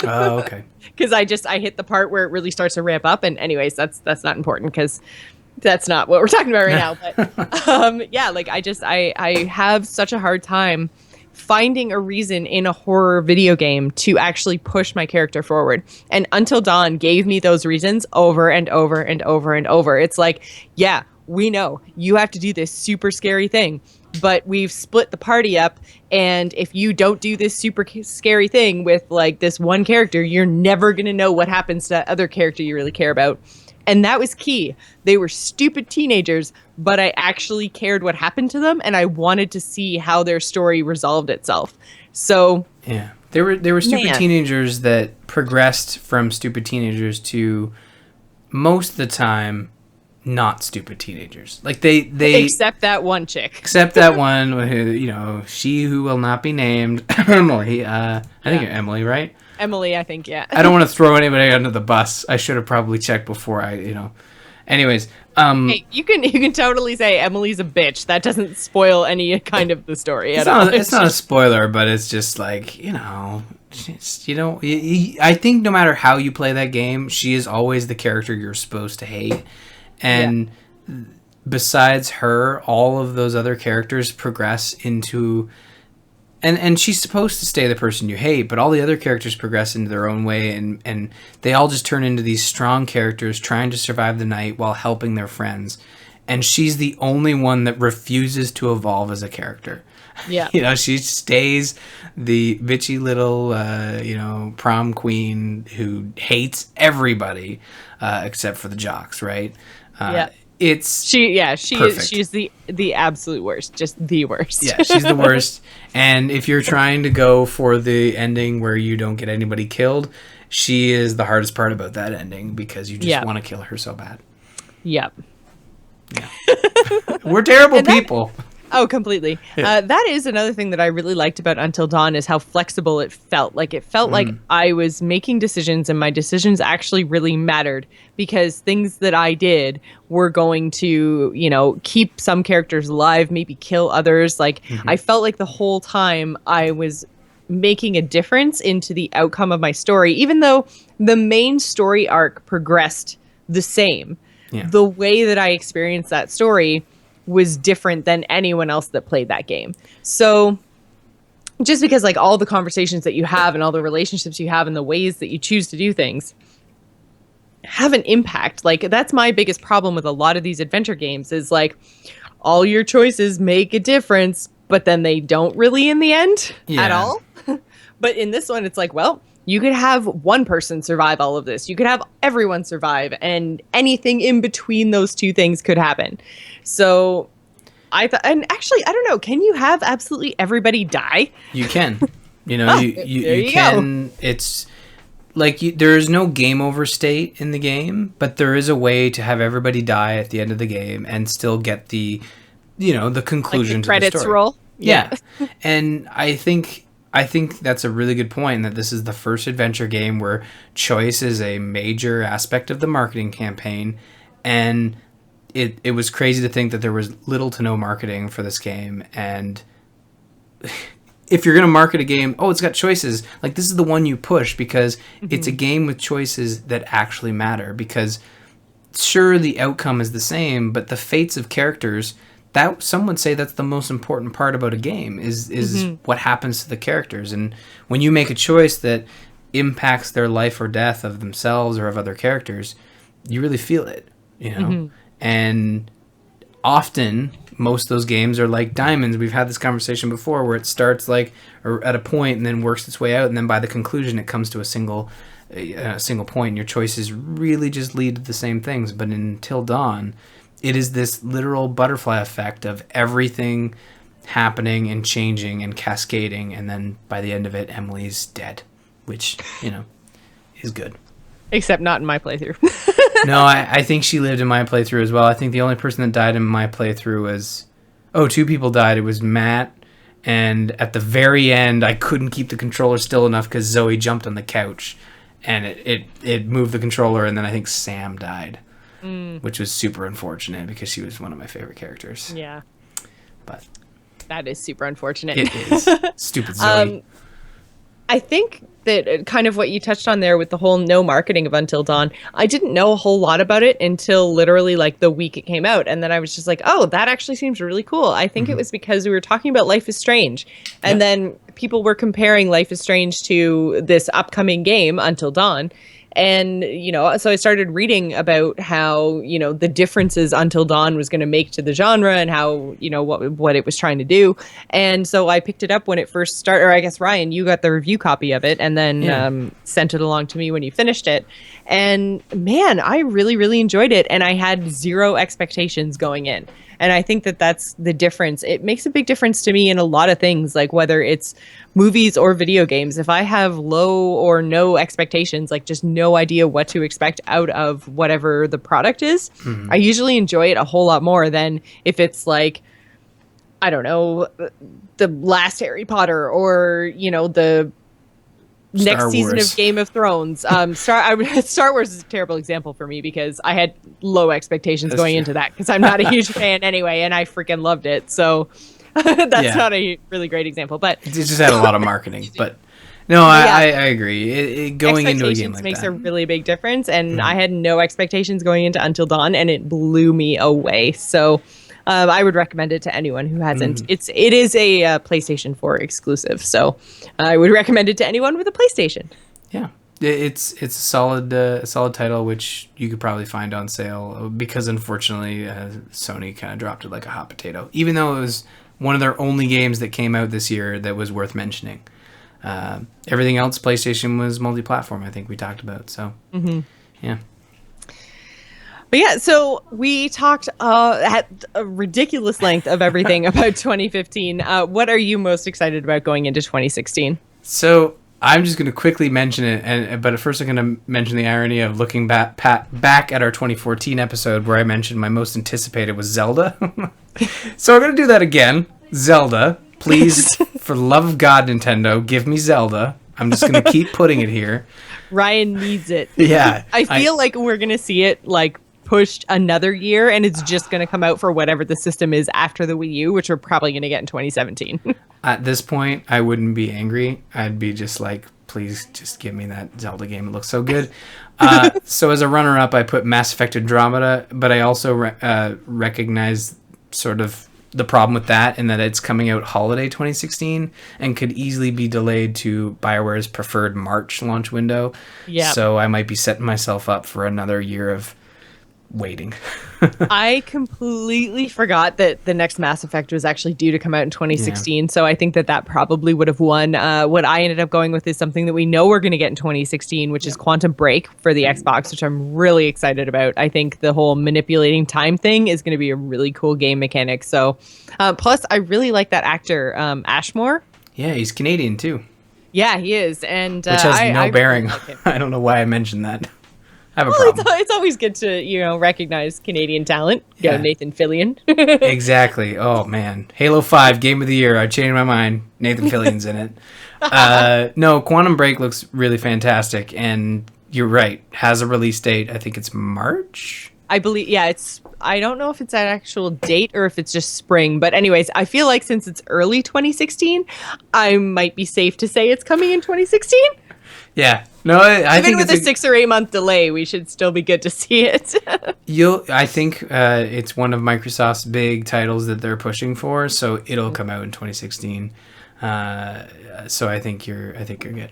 Oh, okay. Because I hit the part where it really starts to ramp up, and anyways, that's not important because that's not what we're talking about right now. But yeah, like I have such a hard time finding a reason in a horror video game to actually push my character forward. And Until Dawn gave me those reasons over and over and over and over. It's like, yeah, we know you have to do this super scary thing, but we've split the party up. And if you don't do this super scary thing with like this one character, you're never going to know what happens to that other character you really care about. And that was key. They were stupid teenagers, but I actually cared what happened to them, and I wanted to see how their story resolved itself. So yeah, they were stupid teenagers that progressed from stupid teenagers to most of the time not stupid teenagers. Like they except that one chick. Except that one who, she who will not be named. Emily. I think you're Emily, right? Emily, I think, yeah. I don't want to throw anybody under the bus. I should have probably checked before Anyways, hey, you can totally say Emily's a bitch. That doesn't spoil any kind of the story at all. It's not a spoiler, but it's just like, I think no matter how you play that game, she is always the character you're supposed to hate. And besides her, all of those other characters progress into... And she's supposed to stay the person you hate, but all the other characters progress into their own way, and they all just turn into these strong characters trying to survive the night while helping their friends. And she's the only one that refuses to evolve as a character. Yeah. She stays the bitchy little, prom queen who hates everybody except for the jocks, right? She's the absolute worst, just the worst. Yeah, she's the worst. And if you're trying to go for the ending where you don't get anybody killed, she is the hardest part about that ending, because you just want to kill her so bad. Yep. Yeah. We're terrible people. Oh, completely. Yeah. That is another thing that I really liked about Until Dawn, is how flexible it felt. Like, it felt like I was making decisions, and my decisions actually really mattered, because things that I did were going to, keep some characters alive, maybe kill others. Like, I felt like the whole time I was making a difference into the outcome of my story, even though the main story arc progressed the same. Yeah. The way that I experienced that story was different than anyone else that played that game. So just because like all the conversations that you have and all the relationships you have and the ways that you choose to do things have an impact. Like, that's my biggest problem with a lot of these adventure games, is like all your choices make a difference, but then they don't really in the end at all. But in this one, it's like, well, you could have one person survive all of this. You could have everyone survive, and anything in between those two things could happen. So I thought, and actually, I don't know, can you have absolutely everybody die? You can. You can. Go. It's like there is no game over state in the game, but there is a way to have everybody die at the end of the game and still get the conclusion, like the credits to the story. Roll. Yeah. And I think that's a really good point, that this is the first adventure game where choice is a major aspect of the marketing campaign. And it was crazy to think that there was little to no marketing for this game. And if you're going to market a game, oh, it's got choices. Like, this is the one you push because it's a game with choices that actually matter. Because sure, the outcome is the same, but the fates of characters, that some would say that's the most important part about a game is what happens to the characters. And when you make a choice that impacts their life or death of themselves or of other characters, you really feel it, you know? And often most of those games are like diamonds. We've had this conversation before where it starts like or at a point and then works its way out, and then by the conclusion it comes to a single point, and your choices really just lead to the same things. But in Until Dawn, it is this literal butterfly effect of everything happening and changing and cascading, and then by the end of it, Emily's dead, which, you know, is good. Except not in my playthrough. No, I think she lived in my playthrough as well. I think the only person that died in my playthrough was... Oh, 2 people died. It was Matt, and at the very end, I couldn't keep the controller still enough because Zoe jumped on the couch, and it moved the controller, and then I think Sam died, which was super unfortunate because she was one of my favorite characters. Yeah. But that is super unfortunate. it is. Stupid Zoe. I think that kind of what you touched on there with the whole no marketing of Until Dawn, I didn't know a whole lot about it until literally like the week it came out. And then I was just like, oh, that actually seems really cool. I think it was because we were talking about Life is Strange. And then people were comparing Life is Strange to this upcoming game, Until Dawn. And, you know, so I started reading about how, you know, the differences Until Dawn was going to make to the genre and how, you know, what it was trying to do. And so I picked it up when it first started, or I guess, Ryan, you got the review copy of it and then sent it along to me when you finished it. And man, I really, really enjoyed it. And I had zero expectations going in. And I think that that's the difference. It makes a big difference to me in a lot of things, like whether it's movies or video games. If I have low or no expectations, like just no idea what to expect out of whatever the product is, I usually enjoy it a whole lot more than if it's like, I don't know, the last Harry Potter or, you know, the next season of Game of Thrones. Star Wars is a terrible example for me because I had low expectations going into that because I'm not a huge fan anyway, and I freaking loved it. So that's not a really great example. But it just had a lot of marketing. But no, I agree. Going into a game like makes that a really big difference, and I had no expectations going into Until Dawn, and it blew me away. So I would recommend it to anyone who hasn't. It is a PlayStation 4 exclusive, so I would recommend it to anyone with a PlayStation. Yeah, it's a solid title, which you could probably find on sale because unfortunately Sony kind of dropped it like a hot potato. Even though it was one of their only games that came out this year that was worth mentioning. Everything else, PlayStation was multi-platform. I think we talked about. So yeah. But yeah, so we talked at a ridiculous length of everything about 2015. What are you most excited about going into 2016? So I'm just going to quickly mention it, but at first I'm going to mention the irony of looking back at our 2014 episode where I mentioned my most anticipated was Zelda. So I'm going to do that again. Zelda, please, for the love of God, Nintendo, give me Zelda. I'm just going to keep putting it here. Ryan needs it. Yeah. I feel like we're going to see it like pushed another year, and it's just going to come out for whatever the system is after the Wii U, which we're probably going to get in 2017. At this point, I wouldn't be angry. I'd be just like, please just give me that Zelda game. It looks so good. So as a runner-up, I put Mass Effect Andromeda, but I also recognize sort of the problem with that in that it's coming out holiday 2016 and could easily be delayed to BioWare's preferred March launch window. Yeah. So I might be setting myself up for another year of waiting. I completely forgot that the next Mass Effect was actually due to come out in 2016. So I think that probably would have won. What I ended up going with is something that we know we're going to get in 2016, which is Quantum Break for the Xbox, which I'm really excited about. I think the whole manipulating time thing is going to be a really cool game mechanic. So plus I really like that actor, Ashmore. Yeah, he's Canadian too. Yeah, he is. And which has no bearing. Really like I don't know why I mentioned that. It's always good to, recognize Canadian talent. Yeah. Nathan Fillion. Exactly. Oh, man. Halo 5, Game of the Year. I changed my mind. Nathan Fillion's in it. No, Quantum Break looks really fantastic. And you're right. Has a release date. I think it's March. I believe, yeah, I don't know if it's an actual date or if it's just spring. But anyways, I feel like since it's early 2016, I might be safe to say it's coming in 2016. Yeah. No, I Even think with it's a 6 or 8 month delay, we should still be good to see it. I think it's one of Microsoft's big titles that they're pushing for, so it'll come out in 2016. So I think you're good.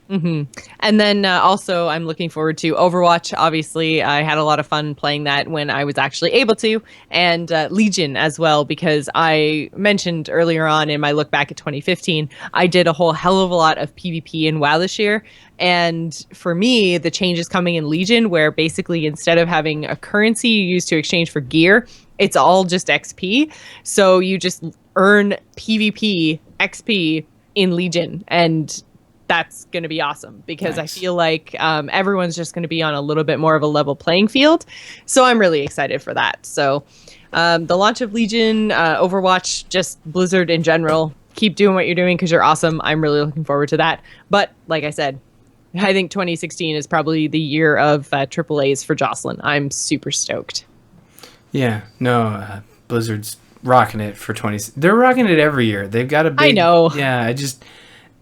And then also, I'm looking forward to Overwatch. Obviously, I had a lot of fun playing that when I was actually able to, and Legion as well, because I mentioned earlier on in my look back at 2015, I did a whole hell of a lot of PvP in WoW this year. And for me, the change is coming in Legion, where basically instead of having a currency you use to exchange for gear, it's all just XP. So you just earn PvP XP in Legion, and that's going to be awesome because Nice. I feel like everyone's just going to be on a little bit more of a level playing field. So I'm really excited for that. So the launch of Legion, Overwatch, just Blizzard in general, keep doing what you're doing because you're awesome. I'm really looking forward to that. But like I said, I think 2016 is probably the year of AAAs for Jocelyn. I'm super stoked. Yeah. No, Blizzard's rocking it for 20. They're rocking it every year. They've got a big. I know. Yeah.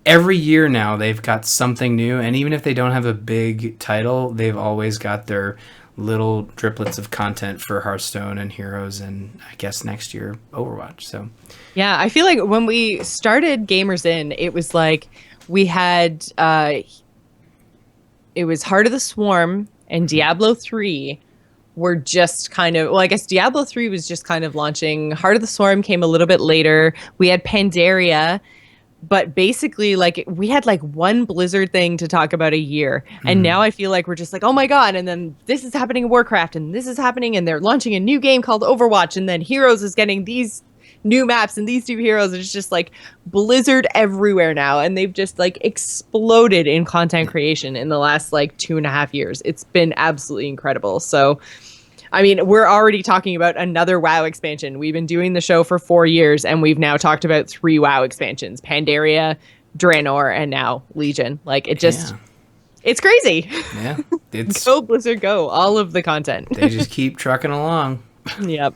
Every year now they've got something new, and even if they don't have a big title, they've always got their little driplets of content for Hearthstone and Heroes, and I guess next year Overwatch. So yeah, I feel like when we started Gamers In, it was like we had it was Heart of the Swarm and Diablo 3 were just kind of, well, I guess Diablo 3 was just kind of launching. Heart of the Swarm came a little bit later. We had Pandaria. But basically, like, we had like one Blizzard thing to talk about a year. And now I feel like we're just like, oh my God. And then this is happening in Warcraft, and this is happening, and they're launching a new game called Overwatch. And then Heroes is getting these new maps and these new heroes. It's just like Blizzard everywhere now. And they've just like exploded in content creation in the last like 2.5 years. It's been absolutely incredible. So, I mean, we're already talking about another WoW expansion. We've been doing the show for 4 years, and we've now talked about 3 WoW expansions: Pandaria, Draenor, and now Legion. Like, it just, it's crazy. Yeah. It's Go Blizzard, go. All of the content. They just keep trucking along. Yep.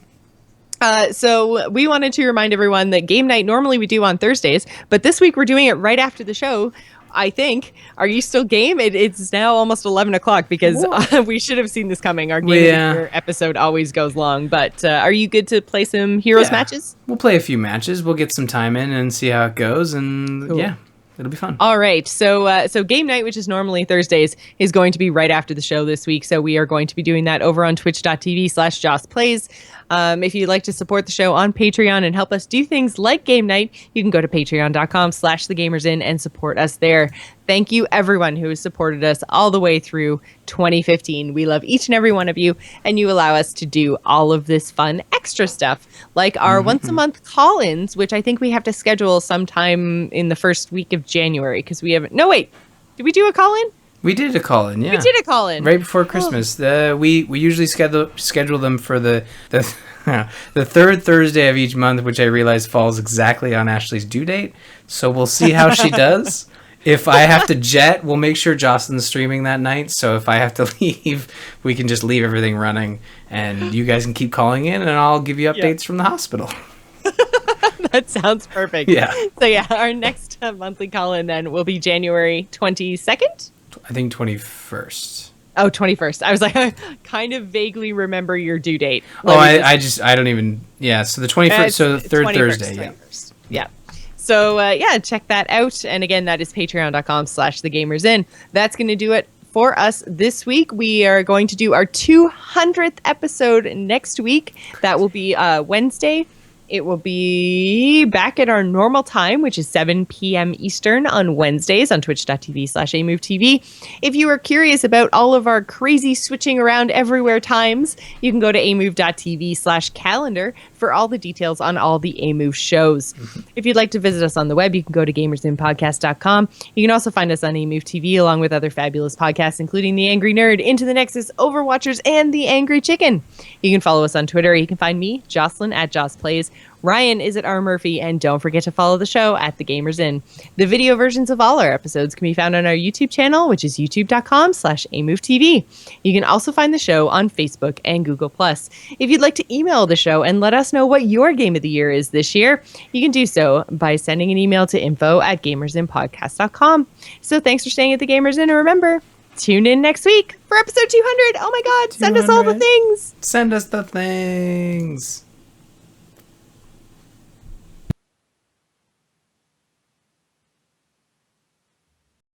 So we wanted to remind everyone that game night normally we do on Thursdays, but this week we're doing it right after the show. I think. Are you still game? It's now almost 11 o'clock because we should have seen this coming. Our Game of the Year episode always goes long. But are you good to play some Heroes matches? We'll play a few matches. We'll get some time in and see how it goes. And cool. Yeah, it'll be fun. All right. So game night, which is normally Thursdays, is going to be right after the show this week. So we are going to be doing that over on twitch.tv/JossPlays. If you'd like to support the show on Patreon and help us do things like game night, you can go to patreon.com/thegamersin and support us there. Thank you, everyone who has supported us all the way through 2015. We love each and every one of you, and you allow us to do all of this fun extra stuff, like our once-a-month call-ins, which I think we have to schedule sometime in the first week of January, because we haven't... No, wait. Did we do a call-in? We did a call-in, yeah. We did a call-in. Right before Christmas. We usually schedule them for the third Thursday of each month, which I realize falls exactly on Ashley's due date. So we'll see how she does. If I have to jet, we'll make sure Jocelyn's streaming that night. So if I have to leave, we can just leave everything running. And you guys can keep calling in, and I'll give you updates from the hospital. That sounds perfect. Yeah. So yeah, our next monthly call-in then will be January 22nd? I think 21st. Oh, 21st. I was like, I kind of vaguely remember your due date. I don't even, yeah, so the 21st, so the third 21st, Thursday, 21st. Yeah. So, check that out. And again, that is patreon.com/thegamersin. That's going to do it for us this week. We are going to do our 200th episode next week. That will be Wednesday. It will be back at our normal time, which is 7 p.m. Eastern on Wednesdays on twitch.tv/amovetv. If you are curious about all of our crazy switching around everywhere times, you can go to amove.tv/calendar for all the details on all the AMove shows. If you'd like to visit us on the web, you can go to gamersinpodcast.com. You can also find us on AMove TV along with other fabulous podcasts, including The Angry Nerd, Into the Nexus, Overwatchers, and The Angry Chicken. You can follow us on Twitter. You can find me, Jocelyn, at JossPlays, Ryan is at R. Murphy, and don't forget to follow the show at The Gamers Inn. The video versions of all our episodes can be found on our YouTube channel, which is youtube.com/amovetv. You can also find the show on Facebook and Google+. If you'd like to email the show and let us know what your game of the year is this year, you can do so by sending an email to info@gamersinpodcast.com. So thanks for staying at The Gamers Inn, and remember, tune in next week for episode 200. Oh my God, send us all the things. Send us the things.